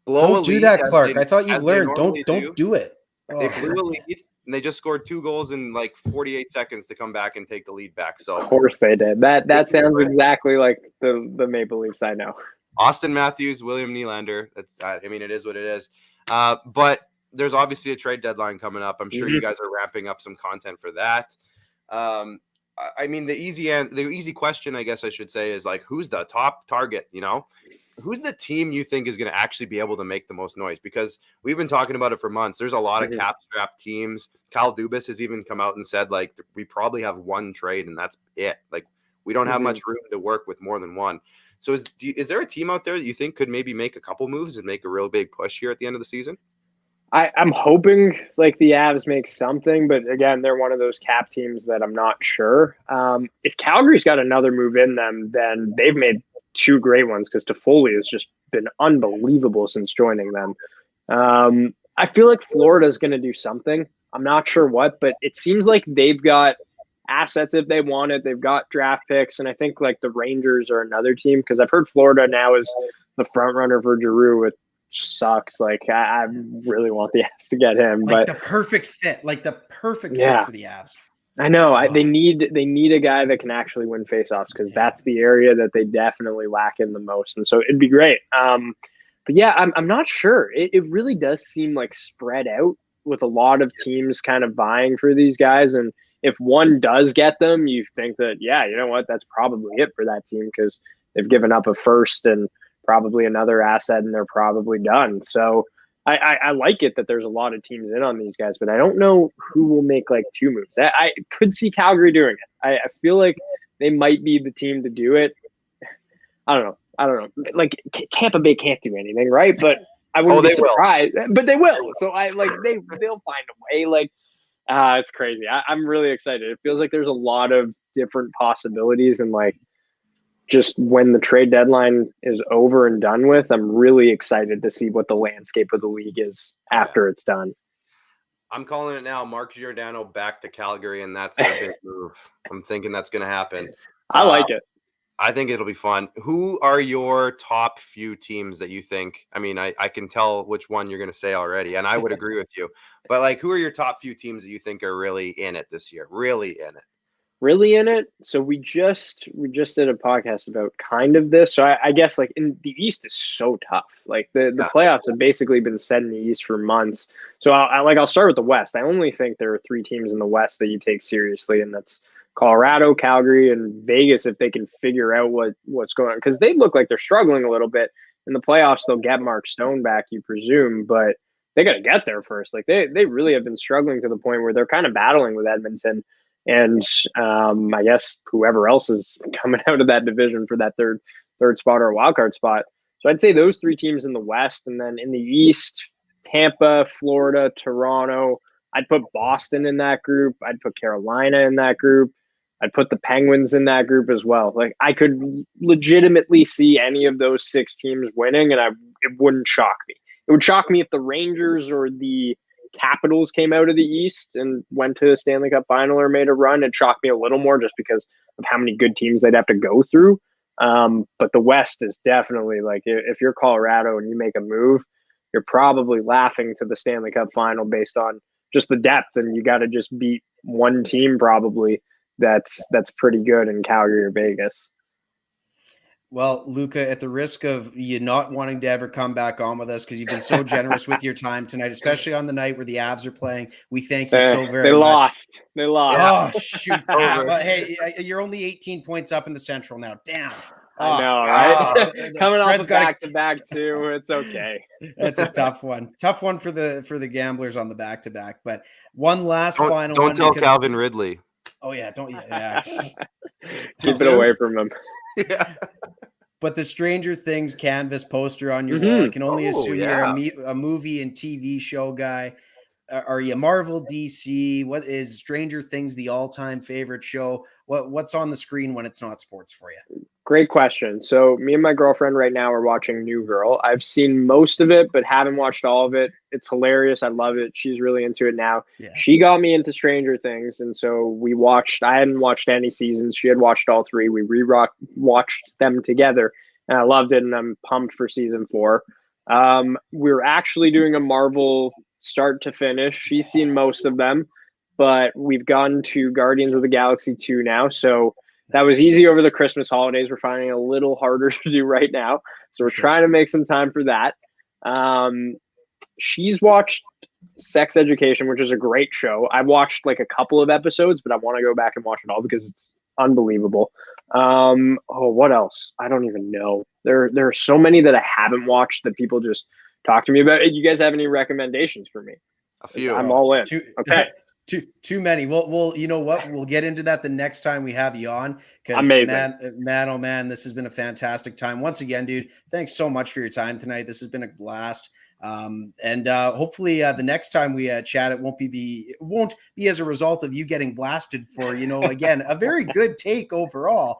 don't do that, Clark. I thought you learned. Don't do it. They blew a lead and they just scored 2 goals in like 48 seconds to come back and take the lead back. So of course they did. That sounds exactly like the Maple Leafs I know. Austin Matthews, William Nylander. It is what it is. But there's obviously a trade deadline coming up. I'm sure you guys are wrapping up some content for that. The easy question, I guess I should say, is like, who's the top target? Who's the team you think is going to actually be able to make the most noise? Because we've been talking about it for months. There's a lot of cap-strapped teams. Kyle Dubas has even come out and said, like, we probably have one trade, and that's it. Like, we don't have much room to work with more than one. So is there a team out there that you think could maybe make a couple moves and make a real big push here at the end of the season? I'm hoping like the Avs make something, but again, they're one of those cap teams that I'm not sure. If Calgary's got another move in them, then they've made 2 great ones, because Toffoli has just been unbelievable since joining them. I feel like Florida's going to do something. I'm not sure what, but it seems like they've got assets if they want it. They've got draft picks, and I think like the Rangers are another team, because I've heard Florida now is the front runner for Giroux, which sucks. Like I really want the Avs to get him, like but the perfect fit for the Avs. I know they need a guy that can actually win faceoffs, because that's the area that they definitely lack in the most. And so it'd be great. But yeah, I'm not sure. It really does seem like spread out with a lot of teams kind of vying for these guys. And if one does get them, you think that, yeah, you know what, that's probably it for that team, because they've given up a first and probably another asset, and they're probably done. So I like it that there's a lot of teams in on these guys, but I don't know who will make like 2 moves. I could see Calgary doing it. I feel like they might be the team to do it. I don't know. Like Tampa Bay can't do anything, right? But I wouldn't be surprised. But they will. So they'll find a way. Like it's crazy. I'm really excited. It feels like there's a lot of different possibilities, and like just when the trade deadline is over and done with, I'm really excited to see what the landscape of the league is after it's done. I'm calling it now. Mark Giordano back to Calgary, and that's their big move. I'm thinking that's going to happen. I like it. I think it'll be fun. Who are your top few teams that you think? I mean, I can tell which one you're going to say already, and I would agree with you. But like, who are your top few teams that you think are really in it this year? Really in it? Really in it. So we just did a podcast about kind of this. So I guess like in the East is so tough. Like the playoffs have basically been set in the East for months. So I'll start with the West. I only think there are 3 teams in the West that you take seriously, and that's Colorado, Calgary, and Vegas. If they can figure out what's going on, because they look like they're struggling a little bit in the playoffs. They'll get Mark Stone back, you presume, but they got to get there first. Like they really have been struggling to the point where they're kind of battling with Edmonton. And I guess whoever else is coming out of that division for that third spot or a wild card spot. So I'd say those 3 teams in the West, and then in the East, Tampa, Florida, Toronto. I'd put Boston in that group. I'd put Carolina in that group. I'd put the Penguins in that group as well. Like I could legitimately see any of those 6 teams winning, and it wouldn't shock me. It would shock me if the Rangers or the Capitals came out of the East and went to the Stanley Cup final or made a run. It shocked me a little more just because of how many good teams they'd have to go through. But the West is definitely like, if you're Colorado and you make a move, you're probably laughing to the Stanley Cup final based on just the depth, and you got to just beat one team probably that's pretty good in Calgary or Vegas. Well, Luca, at the risk of you not wanting to ever come back on with us because you've been so generous with your time tonight, especially on the night where the Avs are playing, we thank you so very much. They lost. Oh, shoot. Hey, you're only 18 points up in the Central now. Damn. I know, right? Coming off a back-to-back too, it's okay. That's a tough one. Tough one for the gamblers on the back-to-back. But one last final don't one. Don't tell Calvin Ridley. Oh, yeah. Yeah. Keep it away from him. Yeah. But the Stranger Things canvas poster on your wall, I can only assume you're a movie and TV show guy. Are you Marvel, DC? What is Stranger Things the all-time favorite show? What's on the screen when it's not sports for you? Great question. So me and my girlfriend right now are watching New Girl. I've seen most of it, but haven't watched all of it. It's hilarious. I love it. She's really into it now. Yeah. She got me into Stranger Things, and so I hadn't watched any seasons. She had watched all 3. We watched them together, and I loved it, and I'm pumped for season 4. We're actually doing a Marvel start to finish. She's seen most of them, but we've gone to Guardians of the Galaxy 2 now, so that was easy over the Christmas holidays. We're finding it a little harder to do right now. So we're trying to make some time for that. She's watched Sex Education, which is a great show. I watched like a couple of episodes, but I want to go back and watch it all because it's unbelievable. What else? I don't even know. There are so many that I haven't watched that people just talk to me about. You guys have any recommendations for me? A few. I'm all in. Okay. Too many. Well, you know what? We'll get into that the next time we have you on. Because man, oh man, this has been a fantastic time. Once again, dude, thanks so much for your time tonight. This has been a blast. And hopefully the next time we chat, it won't be as a result of you getting blasted for, again, a very good take overall.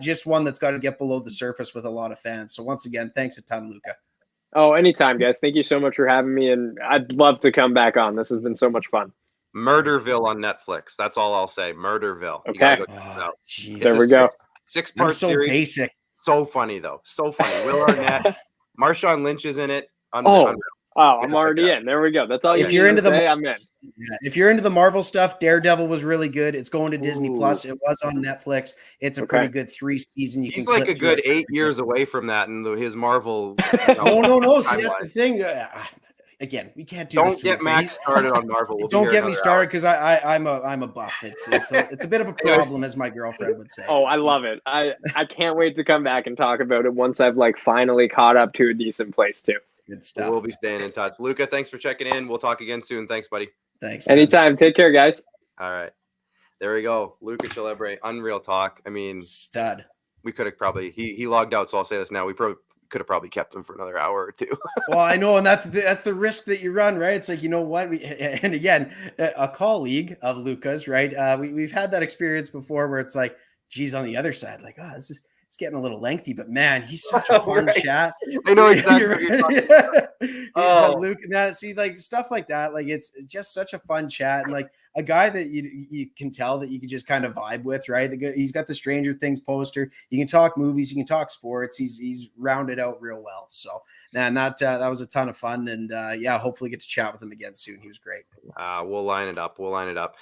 Just one that's got to get below the surface with a lot of fans. So once again, thanks a ton, Luca. Oh, anytime, guys. Thank you so much for having me. And I'd love to come back on. This has been so much fun. Murderville on Netflix. That's all I'll say. Murderville. Okay. There we go. 6-part series. Basic. So funny though. So funny. Will Arnett, Marshawn Lynch is in it. I'm already in. There we go. That's all. If you're into I'm in. Yeah, if you're into the Marvel stuff, Daredevil was really good. It's going to Disney Plus. It was on Netflix. It's a pretty good 3-season. He's like a good 8 years away from that, and his Marvel. No. See, that's the thing. Again, we can't do. Don't get Max started on Marvel. Don't get me started because I'm a buff. It's a bit of a problem, as my girlfriend would say. Oh, I love it. I can't wait to come back and talk about it once I've finally caught up to a decent place too. Good stuff. We'll be staying in touch. Luca, thanks for checking in. We'll talk again soon. Thanks, buddy. Thanks. Man. Anytime. Take care, guys. All right. There we go. Luca Celebre, unreal talk. I mean, stud. We could have probably he logged out, so I'll say this now. We could have probably kept him for another hour or two. Well, I know, and that's the risk that you run, right? It's like, you know what? And again, a colleague of Luca's, right? We've had that experience before where it's like, geez, on the other side, like, this it's getting a little lengthy, but man, he's such a fun chat. I know exactly what you're talking about. Oh, Luke, now see, like stuff like that, like it's just such a fun chat, and like a guy that you can tell that you can just kind of vibe with, right? He's got the Stranger Things poster. You can talk movies, you can talk sports. He's rounded out real well. So, man, that was a ton of fun, and yeah, hopefully get to chat with him again soon. He was great. We'll line it up.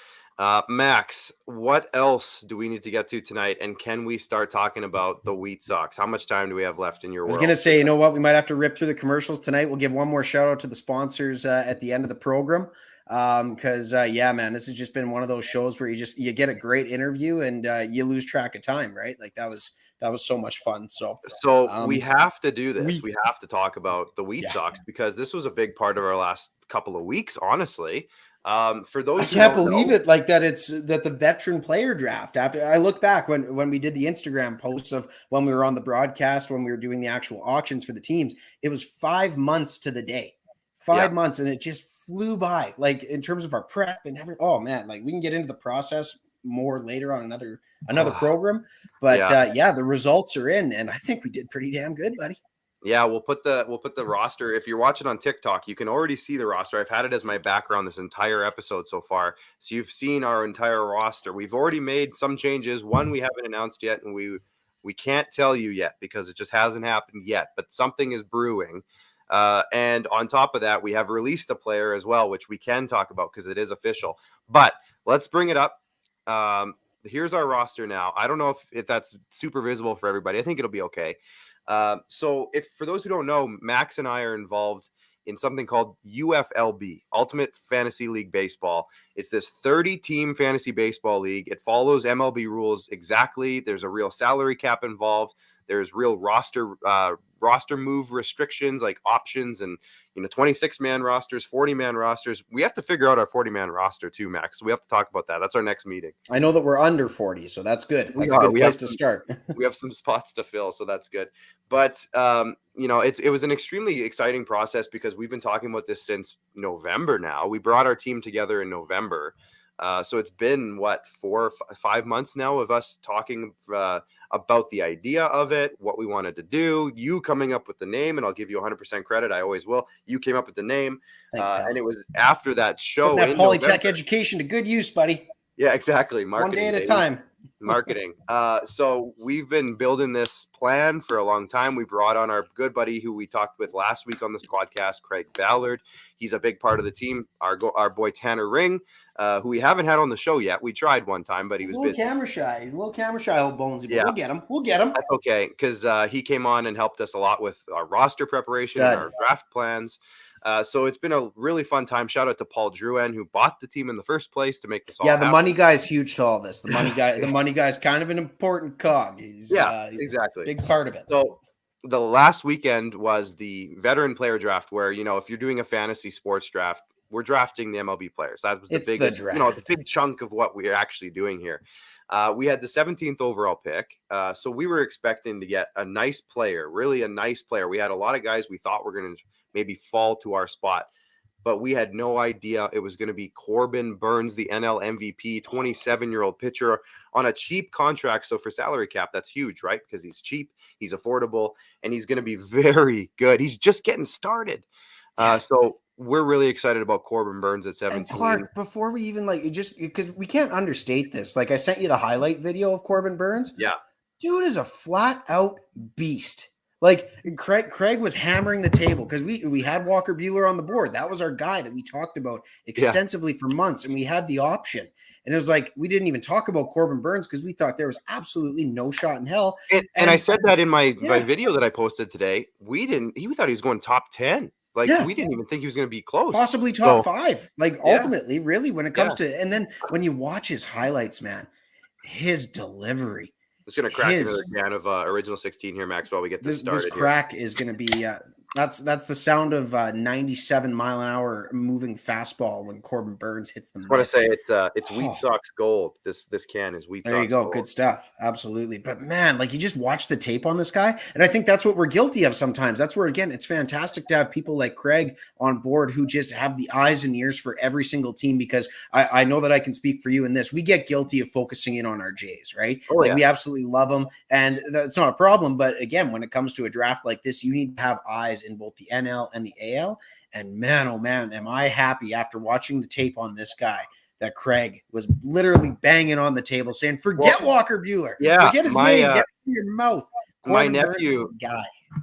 Max, what else do we need to get to tonight? And can we start talking about the Wheat Sox? How much time do we have left in your world? I was going to say, you know what? We might have to rip through the commercials tonight. We'll give one more shout out to the sponsors at the end of the program. Because yeah, man, this has just been one of those shows where you get a great interview and you lose track of time, right? Like that was so much fun. So we have to do this. We have to talk about the Wheat Sox because this was a big part of our last couple of weeks, honestly. For those I can't believe it, like that it's that the veteran player draft. After I look back when we did the Instagram posts of when we were on the broadcast, when we were doing the actual auctions for the teams, it was 5 months to the day. 5 months, and it just flew by, like in terms of our prep and everything. Oh man, like we can get into the process more later on another program. But yeah, the results are in, and I think we did pretty damn good, buddy. Yeah, we'll put the roster. If you're watching on TikTok, you can already see the roster. I've had it as my background this entire episode so far. So you've seen our entire roster. We've already made some changes. One we haven't announced yet, and we can't tell you yet because it just hasn't happened yet. But something is brewing. And on top of that, we have released a player as well, which we can talk about because it is official. But let's bring it up. Here's our roster now. I don't know if that's super visible for everybody. I think it'll be okay. So if for those who don't know, Max and I are involved in something called UFLB, Ultimate Fantasy League Baseball. It's this 30-team fantasy baseball league. It follows MLB rules exactly. There's a real salary cap involved. There's real roster move restrictions like options and 26-man rosters, 40-man rosters. We have to figure out our 40-man roster too, Max. So we have to talk about that. That's our next meeting. I know that we're under 40, so that's good. That's a good place to start. We have some spots to fill, so that's good. But it was an extremely exciting process because we've been talking about this since November now. We brought our team together in November. So it's been 4 or 5 months now of us talking about the idea of it, what we wanted to do, you coming up with the name, and I'll give you 100% credit. I always will. You came up with the name. Thanks, and it was after that show. Put that Polytech education to good use, buddy. Yeah, exactly. Marketing, one day at a time. Marketing. So we've been building this plan for a long time. We brought on our good buddy who we talked with last week on this podcast, Craig Ballard. He's a big part of the team. Our boy Tanner Ring, who we haven't had on the show yet. We tried one time, but he's a little busy. Camera shy. He's a little camera shy, old Bonesy. Yeah. We'll get him. That's okay, because he came on and helped us a lot with our roster preparation and our draft plans. So it's been a really fun time. Shout out to Paul Drouin, who bought the team in the first place to make this all happen. The money guy's huge to all this. The money guy's kind of an important cog. He's exactly. Big part of it. So the last weekend was the veteran player draft where, if you're doing a fantasy sports draft, we're drafting the MLB players. That was the biggest, the big chunk of what we're actually doing here. We had the 17th overall pick. So we were expecting to get a nice player, really a nice player. We had a lot of guys we thought were going to maybe fall to our spot, but we had no idea it was going to be Corbin Burnes, the NL MVP, 27-year-old pitcher on a cheap contract. So for salary cap, that's huge, right? Because he's cheap, he's affordable, and he's going to be very good. He's just getting started. So we're really excited about Corbin Burnes at 17. And Clark, before we even because we can't understate this. Like I sent you the highlight video of Corbin Burnes. Yeah. Dude is a flat out beast. Like Craig was hammering the table because we had Walker Buehler on the board. That was our guy that we talked about extensively for months, and we had the option. And it was like we didn't even talk about Corbin Burnes because we thought there was absolutely no shot in hell. And I said that in my video that I posted today. He thought he was going top 10. We didn't even think he was going to be close. Possibly top 5. Ultimately, really, when it comes to, and then when you watch his highlights, man, his delivery. It's going to crack another can of original 16 here, Max, while we get this started. This crack is going to be That's the sound of 97-mile-an-hour moving fastball when Corbin Burns hits the I want to say it's Oh. Wheat Sox Gold. This can is Wheat Sox. There you go. Gold. Good stuff. Absolutely. But man, like you just watch the tape on this guy. And I think that's what we're guilty of sometimes. That's where, again, it's fantastic to have people like Craig on board who just have the eyes and ears for every single team, because I know that I can speak for you in this. We get guilty of focusing in on our Jays, right? Oh, like yeah. We absolutely love them. And that's not a problem. But again, when it comes to a draft like this, you need to have eyes in both the NL and the AL. And man, oh man, am I happy after watching the tape on this guy that Craig was literally banging on the table saying, forget Walker Buehler. Yeah, forget his name. Get it in your mouth. Corbin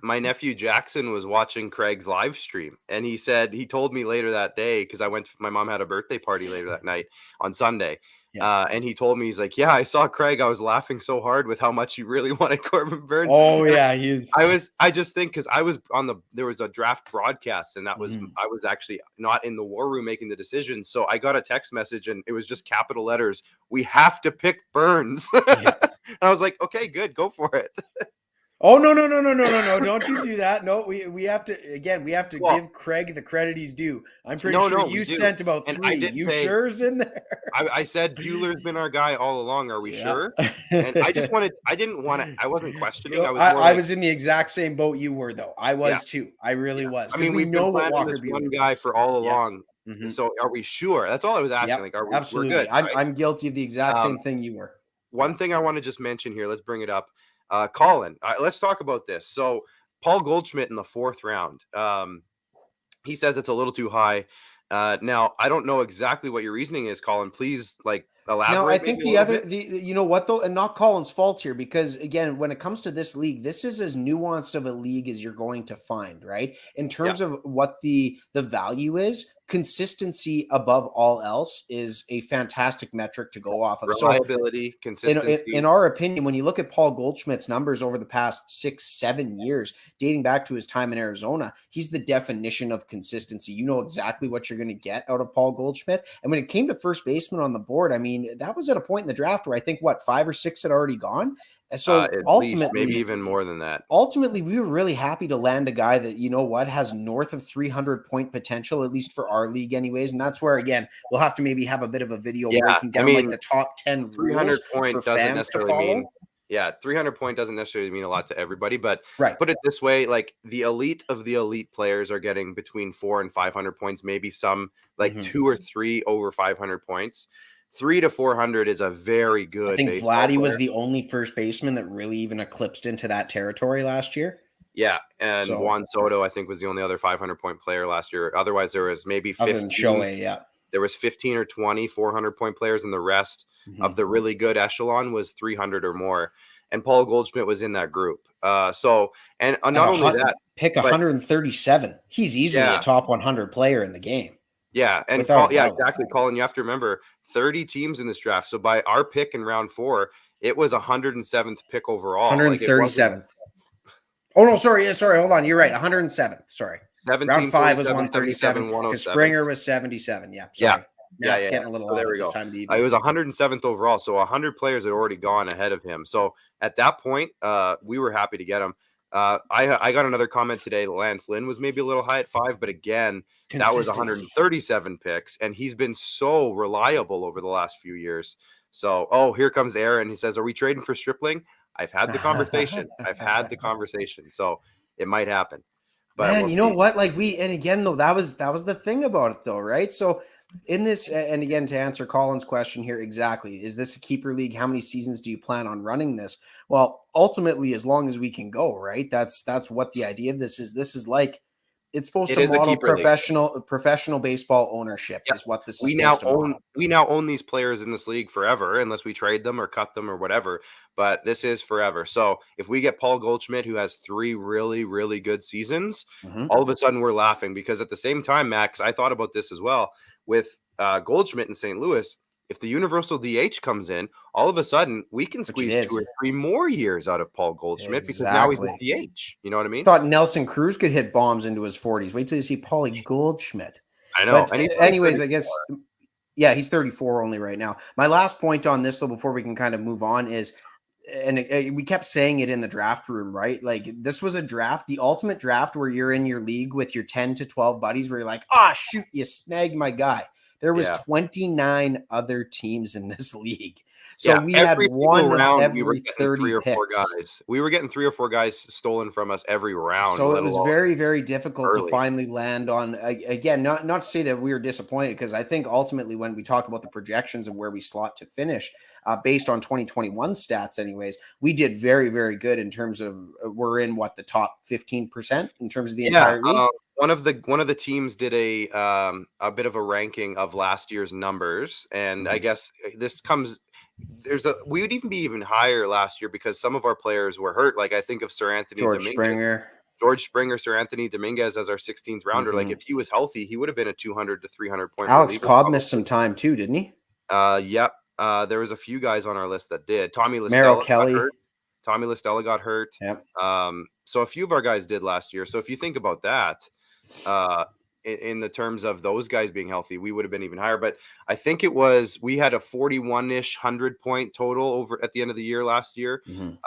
my nephew Jackson was watching Craig's live stream, and he told me later that day, because my mom had a birthday party later that night on Sunday. Yeah. And he told me, he's like, yeah, I saw Craig. I was laughing so hard with how much he really wanted Corbin Burns. Oh, yeah, he is. I just think, because I was there was a draft broadcast, and that was I was actually not in the war room making the decision. So I got a text message, and it was just capital letters, "We have to pick Burns." Yeah. And I was like, okay, good, go for it. Oh, no. Don't you do that. No, we have to give Craig the credit he's due. I'm pretty sure you sent about 3. You sure's in there. I said Buehler's been our guy all along. Are we sure? And I wasn't questioning. I was in the exact same boat you were, though. I was too. I really was. I mean, we know what Walker Buehler one guy for all along. Yeah. Mm-hmm. So are we sure? That's all I was asking. Like, are we absolutely? We're good, right? I'm guilty of the exact same thing you were. One thing I want to just mention here, let's bring it up. Colin, let's talk about this. So Paul Goldschmidt in the 4th round, he says it's a little too high. Now, I don't know exactly what your reasoning is, Colin. Please, elaborate. No, I think you know what though, and not Colin's fault here, because again, when it comes to this league, this is as nuanced of a league as you're going to find, right? In terms of what the value is, consistency above all else is a fantastic metric to go off of. Reliability, consistency. In our opinion, when you look at Paul Goldschmidt's numbers over the past 6-7 years, dating back to his time in Arizona, he's the definition of consistency. You know exactly what you're going to get out of Paul Goldschmidt. And when it came to first baseman on the board, I mean, that was at a point in the draft where I think 5 or 6 had already gone. So ultimately, least, maybe even more than that. Ultimately, we were really happy to land a guy that, you know what, has north of 300 point potential, at least for our league anyways. And that's where, again, we'll have to maybe have a bit of a video breaking down the top 10 300 point doesn't necessarily mean. Yeah, 300 point doesn't necessarily mean a lot to everybody, but put it this way, the elite of the elite players are getting between 400 and 500 points, maybe some 2 or 3 over 500 points. 300 to 400 is a very good. I think Vladdy was the only first baseman that really even eclipsed into that territory last year. Yeah, and Juan Soto, I think, was the only other 500-point player last year. Otherwise, there was maybe 15. Other than Shohei, there was 15 or 20 400-point players, and the rest of the really good echelon was 300 or more. And Paul Goldschmidt was in that group. Not only that, pick 137. He's easily a top 100 player in the game. Yeah, and exactly, Colin. You have to remember 30 teams in this draft. So by our pick in round 4, it was 107th pick overall. 137th. Oh no, sorry. Hold on. You're right. 107th. Sorry. Round 5 was 137. Because Springer was 77. Yeah. Sorry. Now it's getting a little off at this time of the evening. It was 107th overall. So 100 players had already gone ahead of him. So at that point, we were happy to get him. I got another comment today. Lance Lynn was maybe a little high at 5, but again, that was 137 picks, and he's been so reliable over the last few years. So, here comes Aaron. He says, "Are we trading for Stripling?" I've had the conversation. So it might happen. But man, you know what? And again, though, that was the thing about it, though, right? So in this, and again, to answer Colin's question here, exactly, is this a keeper league? How many seasons do you plan on running this? Well, ultimately, as long as we can go, right? That's what the idea of this is. This is it's supposed to model professional baseball ownership is what this is. We now own these players in this league forever, unless we trade them or cut them or whatever. But this is forever. So if we get Paul Goldschmidt, who has 3 really, really good seasons, all of a sudden we're laughing, because at the same time, Max, I thought about this as well with Goldschmidt in St. Louis. If the universal DH comes in, all of a sudden we can squeeze 2 or 3 more years out of Paul Goldschmidt because now he's the DH. You know what I mean? I thought Nelson Cruz could hit bombs into his 40s. Wait till you see Paulie Goldschmidt. I know. But anyways, I guess, he's 34 only right now. My last point on this, though, before we can kind of move on, is we kept saying it in the draft room, right? Like this was a draft, the ultimate draft where you're in your league with your 10 to 12 buddies where you're like, shoot, you snagged my guy. There was 29 other teams in this league. So we had one of every 30 picks. We were getting 3 or 4 guys stolen from us every round. So it was very, very difficult to finally land on. Again, not to say that we were disappointed, because I think ultimately when we talk about the projections of where we slot to finish, based on 2021 stats anyways, we did very, very good in terms of we're in the top 15% in terms of the entire league. One of the teams did a bit of a ranking of last year's numbers, and I guess this comes. We would even be even higher last year because some of our players were hurt. Like I think of George Springer, Sir Anthony Dominguez as our 16th rounder. Like if he was healthy, he would have been a 200 to 300 point. Alex Cobb missed some time too, didn't he? Yep. There was a few guys on our list that did. Tommy Listella got hurt. Yep. So a few of our guys did last year. So if you think about that, in the terms of those guys being healthy, we would have been even higher. But I think we had a 41-ish 100-point total over at the end of the year last year. And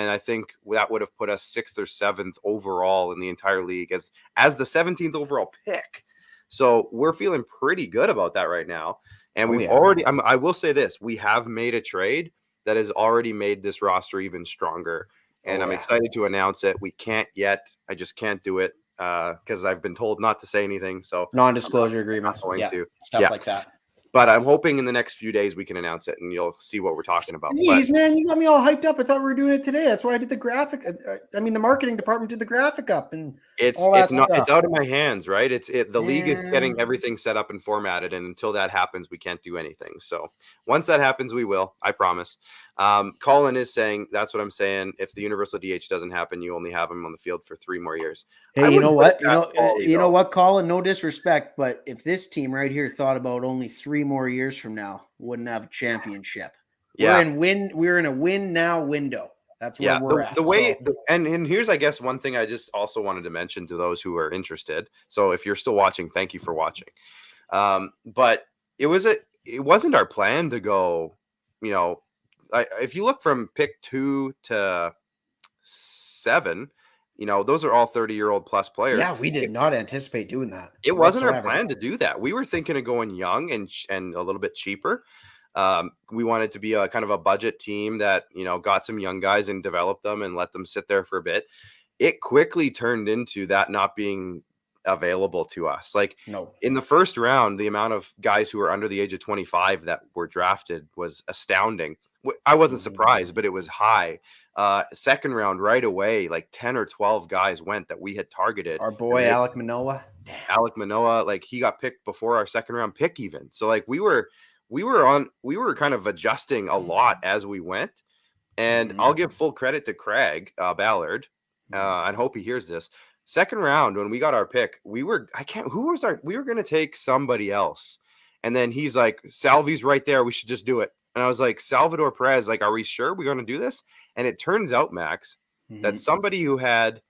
I think that would have put us 6th or 7th overall in the entire league as the 17th overall pick. So we're feeling pretty good about that right now. And we've already, I will say this, we have made a trade that has already made this roster even stronger. And I'm excited to announce it. We can't yet. I just can't do it because I've been told not to say anything. So non-disclosure agreements, stuff like that. But I'm hoping in the next few days we can announce it and you'll see what we're talking about. Jeez, man, you got me all hyped up. I thought we were doing it today. That's why I did the graphic. I mean, the marketing department did the graphic up, and it's out of my hands, right? The league is getting everything set up and formatted, and until that happens, we can't do anything. So once that happens, we will. I promise. Colin is saying that's what I'm saying. If the universal DH doesn't happen, you only have him on the field for 3 more years. Hey, you know what? You know what, Colin? No disrespect, but if this team right here thought about only 3 more years from now, wouldn't have a championship. Yeah, we're in a win now window. That's where we're at. And here's, I guess, one thing I just also wanted to mention to those who are interested. So if you're still watching, thank you for watching. But it wasn't our plan to go, if you look from pick 2 to 7, those are all 30-year-old plus players. Yeah, we did not anticipate doing that. It wasn't our plan to do that. We were thinking of going young and a little bit cheaper. We wanted to be a kind of a budget team that, got some young guys and developed them and let them sit there for a bit. It quickly turned into that not being available to us. In the first round, the amount of guys who were under the age of 25 that were drafted was astounding. I wasn't surprised, but it was high. Second round right away, like 10 or 12 guys went that we had targeted. Our boy Alek Manoah. Alek Manoah, he got picked before our second round pick even. So we were kind of adjusting a lot as we went. And I'll give full credit to Craig Ballard. I hope he hears this. Second round, when we got our pick, we were going to take somebody else. And then he's like, Salvi's right there. We should just do it. And I was like, Salvador Perez, are we sure we're going to do this? And it turns out, Max, that somebody who had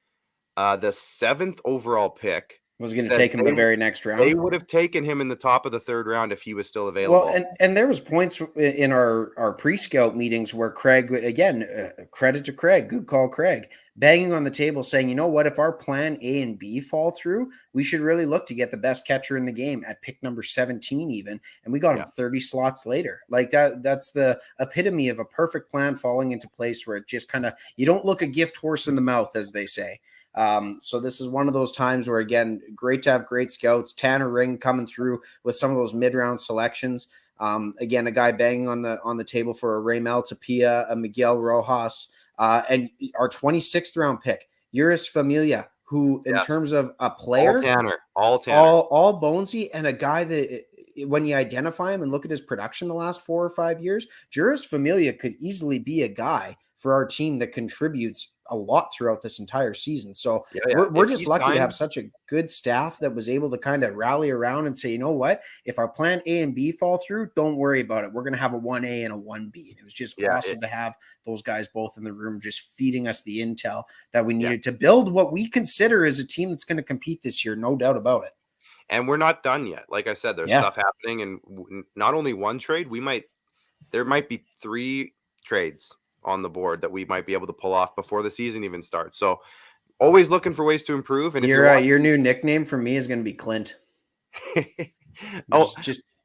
the 7th overall pick was going to take him the very next round. They would have taken him in the top of the 3rd round if he was still available. Well, and there was points in our pre-scout meetings where Craig, again, credit to Craig, good call, Craig, banging on the table saying, you know what, if our plan A and B fall through, we should really look to get the best catcher in the game at pick number 17 even. And we got him 30 slots later. That's the epitome of a perfect plan falling into place where it just kind of, you don't look a gift horse in the mouth, as they say. So this is one of those times where, again, great to have great scouts. Tanner Ring coming through with some of those mid-round selections. Again, a guy banging on the table for a Raymel Tapia, a Miguel Rojas, and our 26th round pick, Uris Familia, who in terms of a player, all Tanner, all Bonesy, and a guy that when you identify him and look at his production the last 4 or 5 years, Juris Familia could easily be a guy for our team that contributes a lot throughout this entire season. So we're just lucky to have such a good staff that was able to kind of rally around and say, you know what, if our plan A and B fall through, don't worry about it. We're going to have a 1A and a 1B. And it was just awesome to have those guys both in the room, just feeding us the intel that we needed to build what we consider as a team that's going to compete this year. No doubt about it. And we're not done yet. Like I said, there's stuff happening, and not only one trade, there might be 3 trades on the board that we might be able to pull off before the season even starts. So always looking for ways to improve. And your new nickname for me is going to be Clint.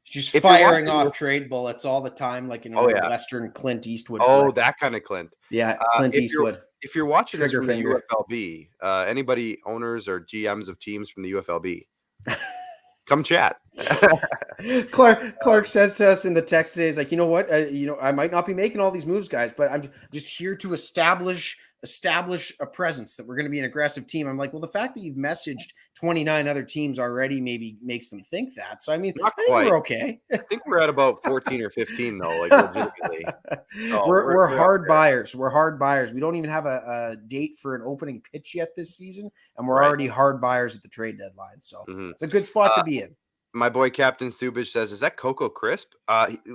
Just firing off trade bullets all the time, like in a Western Clint Eastwood. Flick. That kind of Clint. Yeah, Clint Eastwood. If you're watching this from the UFLB, anybody owners or GMs of teams from the UFLB, come chat. Clark says to us in the text today, is like, you know what? I might not be making all these moves, guys, but I'm just here to establish a presence that we're going to be an aggressive team. I'm like, well, the fact that you've messaged 29 other teams already maybe makes them think that. So, I mean, I think we're okay. I think we're at about 14 or 15 though, like legitimately. So we're hard buyers. We're hard buyers. We don't even have a date for an opening pitch yet this season, and we're already hard buyers at the trade deadline. So it's a good spot to be in. My boy Captain Stubich says, "Is that Coco Crisp?"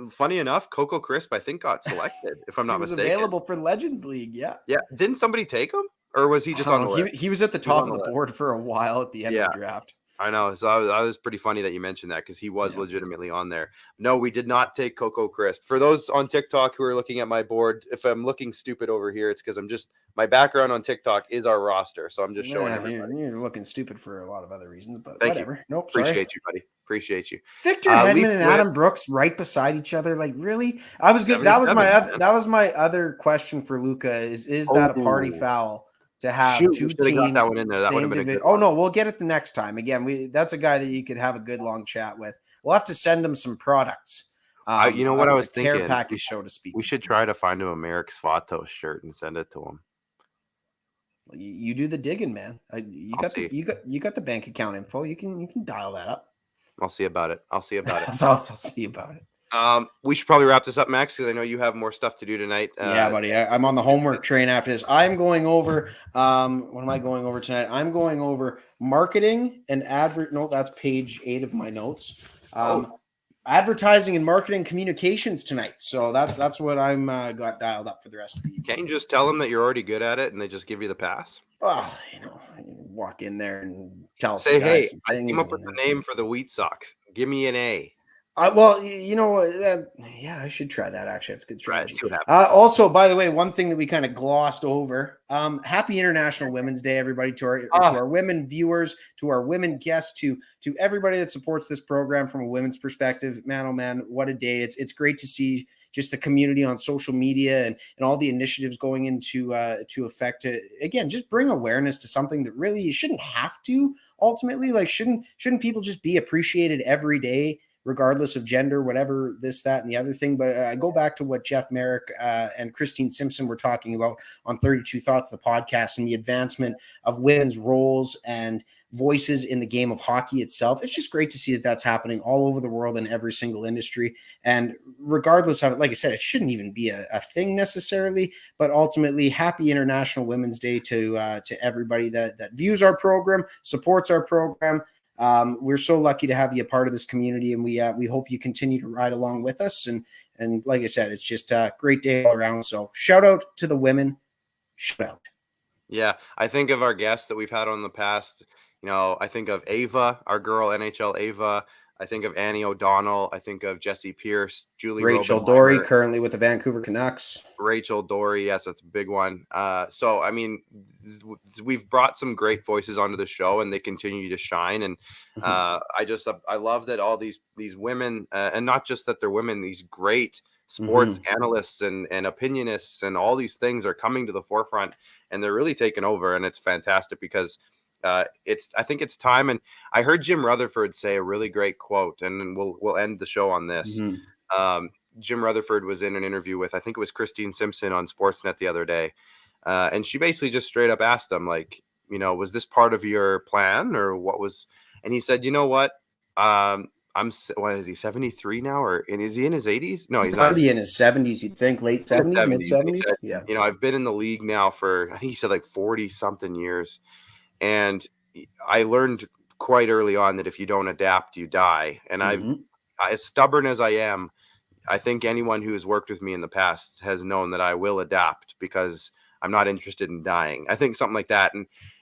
Funny enough, Coco Crisp I think got selected, if I'm not mistaken. Available for Legends League, yeah. Didn't somebody take him, or was he just on the list? He was at the top of the board for a while at the end of the draft. I know. So I was pretty funny that you mentioned that because he was legitimately on there. No, we did not take Coco Crisp. For those on TikTok who are looking at my board, if I'm looking stupid over here, it's because my background on TikTok is our roster. So I'm just showing everybody. You're looking stupid for a lot of other reasons, but Thank whatever. You. Nope, Appreciate you, buddy. Appreciate you. Victor Hedman and Adam Brooks right beside each other. Like, really? I was good. That was my other question for Luca. Is that a party foul? To have two teams, that one in there. That would have been a good one. No, we'll get it the next time. Again, that's a guy that you could have a good long chat with. We'll have to send him some products. You know what I was thinking? Care package, so to speak. We should try to find him a Merrick Svatos shirt and send it to him. You do the digging, man. You got the bank account info. You can dial that up. I'll see about it. I'll see about it. We should probably wrap this up, Max, because I know you have more stuff to do tonight. Yeah, buddy. I'm on the homework train after this. I'm going over. What am I going over tonight? I'm going over marketing and No, that's page 8 of my notes. Advertising and marketing communications tonight. So that's what I'm got dialed up for the rest of the evening. Can't you just tell them that you're already good at it and they just give you the pass? Well, walk in there and say, hey, I came up with the name for the Wheat Sox. Give me an A. Well, I should try that. Actually, it's a good strategy. Also, by the way, one thing that we kind of glossed over: Happy International Women's Day, everybody! To our women viewers, to our women guests, to everybody that supports this program from a women's perspective. Man, oh man, what a day! It's great to see just the community on social media and all the initiatives going into effect to, again, just bring awareness to something that really you shouldn't have to ultimately. Like, shouldn't people just be appreciated every day, regardless of gender, whatever, this, that, and the other thing. But I go back to what Jeff Merrick and Christine Simpson were talking about on 32 Thoughts, the podcast, and the advancement of women's roles and voices in the game of hockey itself. It's just great to see that that's happening all over the world in every single industry. And regardless of it, like I said, it shouldn't even be a thing necessarily, but ultimately, happy International Women's Day to everybody that views our program, supports our program. We're so lucky to have you a part of this community, and we hope you continue to ride along with us. And like I said, it's just a great day all around. So shout out to the women. Shout out. Yeah, I think of our guests that we've had on the past. I think of Ava, our girl, NHL Ava. I think of Annie O'Donnell. I think of Jesse Pierce, Rachel Dory, currently with the Vancouver Canucks. Rachel Dory, yes, that's a big one. So, I mean, we've brought some great voices onto the show, and they continue to shine. And I love that all these women, and not just that they're women, these great sports analysts and opinionists and all these things are coming to the forefront, and they're really taking over. And it's fantastic because I think it's time. And I heard Jim Rutherford say a really great quote, and we'll end the show on this. Jim Rutherford was in an interview with, I think it was Christine Simpson on Sportsnet the other day. And she basically just straight up asked him, like, was this part of your plan or what was, and he said, you know what? What is he, 73 now, and is he in his 80s? No, he's not. Probably in his 70s, you'd think, late 70s, mid 70s. Yeah. I've been in the league now for, I think he said like 40 something years. And I learned quite early on that if you don't adapt, you die. And as stubborn as I am, I think anyone who has worked with me in the past has known that I will adapt because I'm not interested in dying. I think something like that.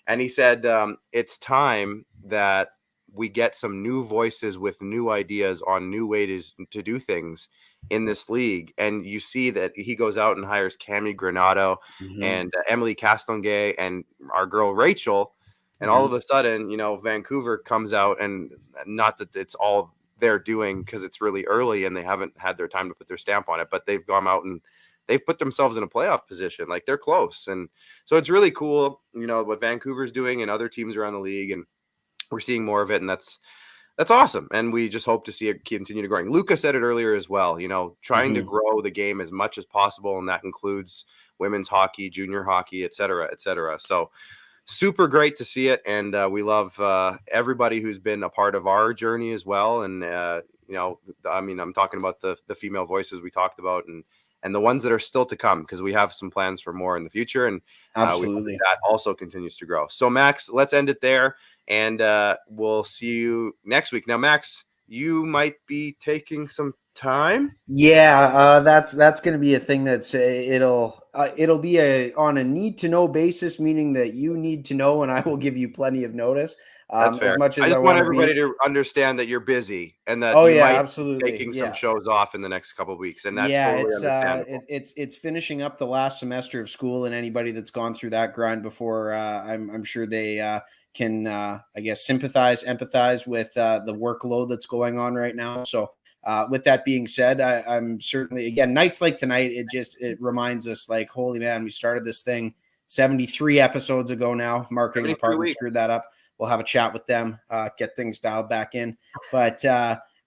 And he said, it's time that we get some new voices with new ideas on new ways to do things in this league. And you see that he goes out and hires Cami Granado and Emily Castonguay and our girl Rachel. And all of a sudden, Vancouver comes out, and not that it's all they're doing because it's really early and they haven't had their time to put their stamp on it, but they've gone out and they've put themselves in a playoff position. Like, they're close. And so it's really cool, what Vancouver's doing and other teams around the league. And we're seeing more of it. And that's awesome. And we just hope to see it continue to growing. Luca said it earlier as well, trying to grow the game as much as possible. And that includes women's hockey, junior hockey, et cetera, et cetera. So super great to see it. And we love everybody who's been a part of our journey as well. And, I'm talking about the female voices we talked about and the ones that are still to come, because we have some plans for more in the future. And absolutely, that also continues to grow. So Max, let's end it there. And we'll see you next week. Now, Max, you might be taking some time. Yeah, that's going to be a thing that's it'll be on a need to know basis, meaning that you need to know, and I will give you plenty of notice. That's fair. As much as I just want everybody to understand that you're busy and that you might absolutely be taking some shows off in the next couple of weeks, and that's totally understandable. It's finishing up the last semester of school, and anybody that's gone through that grind before, I'm sure they can I guess empathize with the workload that's going on right now. So with that being said, I'm certainly, again, nights like tonight, it reminds us, like, holy man, we started this thing 73 episodes ago now. Marketing department screwed that up. We'll have a chat with them, get things dialed back in. But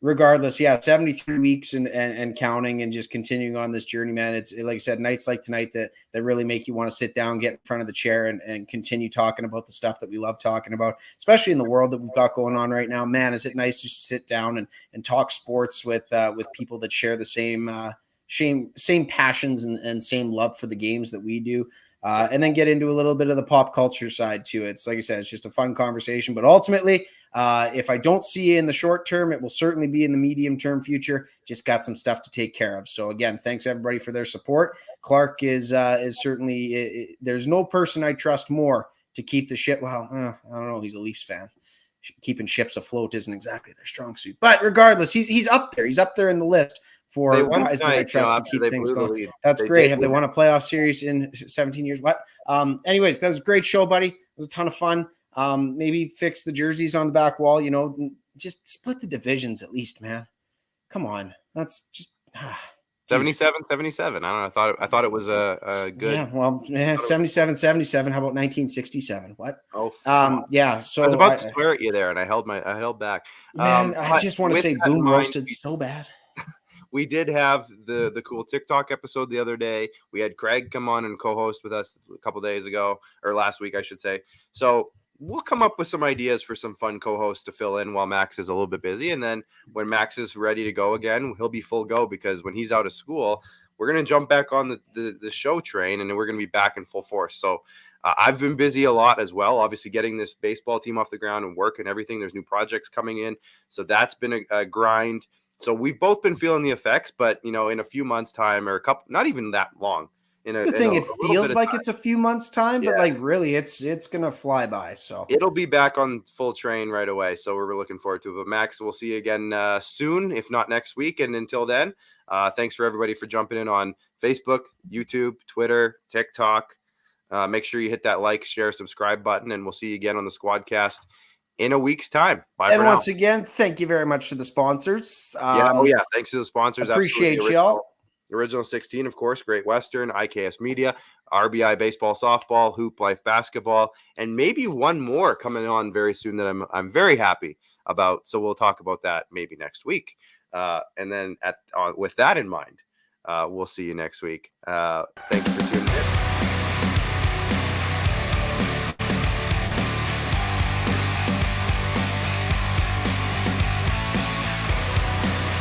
regardless, 73 weeks and counting, and just continuing on this journey, man. It's like I said, nights like tonight that really make you want to sit down, get in front of the chair, and continue talking about the stuff that we love talking about, especially in the world that we've got going on right now. Man, is it nice to sit down and talk sports with people that share the same passions and same love for the games that we do. And then get into a little bit of the pop culture side too. It's like I said, it's just a fun conversation. But ultimately, if I don't see you in the short term, it will certainly be in the medium term future. Just got some stuff to take care of. So again, thanks everybody for their support. Clark is certainly, there's no person I trust more to keep the ship. Well, I don't know. He's a Leafs fan. Keeping ships afloat isn't exactly their strong suit. But regardless, he's up there. He's up there in the list for guys that I trust to keep things going. That's great. Have they won a playoff series in 17 years? What? Anyways, that was a great show, buddy. It was a ton of fun. Maybe fix the jerseys on the back wall, just split the divisions at least, man. Come on. That's just 77. I don't know. I thought it was a good. Yeah, well, 77. How about 1967? What? Oh, yeah. So I was about to swear at you there, and I held back. Man, I just want to say boom roasted so bad. We did have the cool TikTok episode the other day. We had Craig come on and co-host with us a couple days ago, or last week, I should say. So we'll come up with some ideas for some fun co-hosts to fill in while Max is a little bit busy. And then when Max is ready to go again, he'll be full go, because when he's out of school, we're going to jump back on the show train, and then we're going to be back in full force. So I've been busy a lot as well, obviously getting this baseball team off the ground and work and everything. There's new projects coming in. So that's been a grind. So we've both been feeling the effects, but in a few months' time, or a couple, not even that long. It feels like it's a few months' time, but like really, it's gonna fly by. So it'll be back on full train right away. So we're looking forward to it. But Max, we'll see you again soon, if not next week. And until then, thanks for everybody for jumping in on Facebook, YouTube, Twitter, TikTok. Make sure you hit that like, share, subscribe button, and we'll see you again on the SquadCast in a week's time. Bye. And once again, thank you very much to the sponsors. Thanks to the sponsors. Appreciate y'all. Original 16, of course, Great Western, IKS Media, RBI Baseball, Softball, Hooplife Basketball, and maybe one more coming on very soon that I'm very happy about. So we'll talk about that maybe next week. And then with that in mind, we'll see you next week. Thank you for tuning in.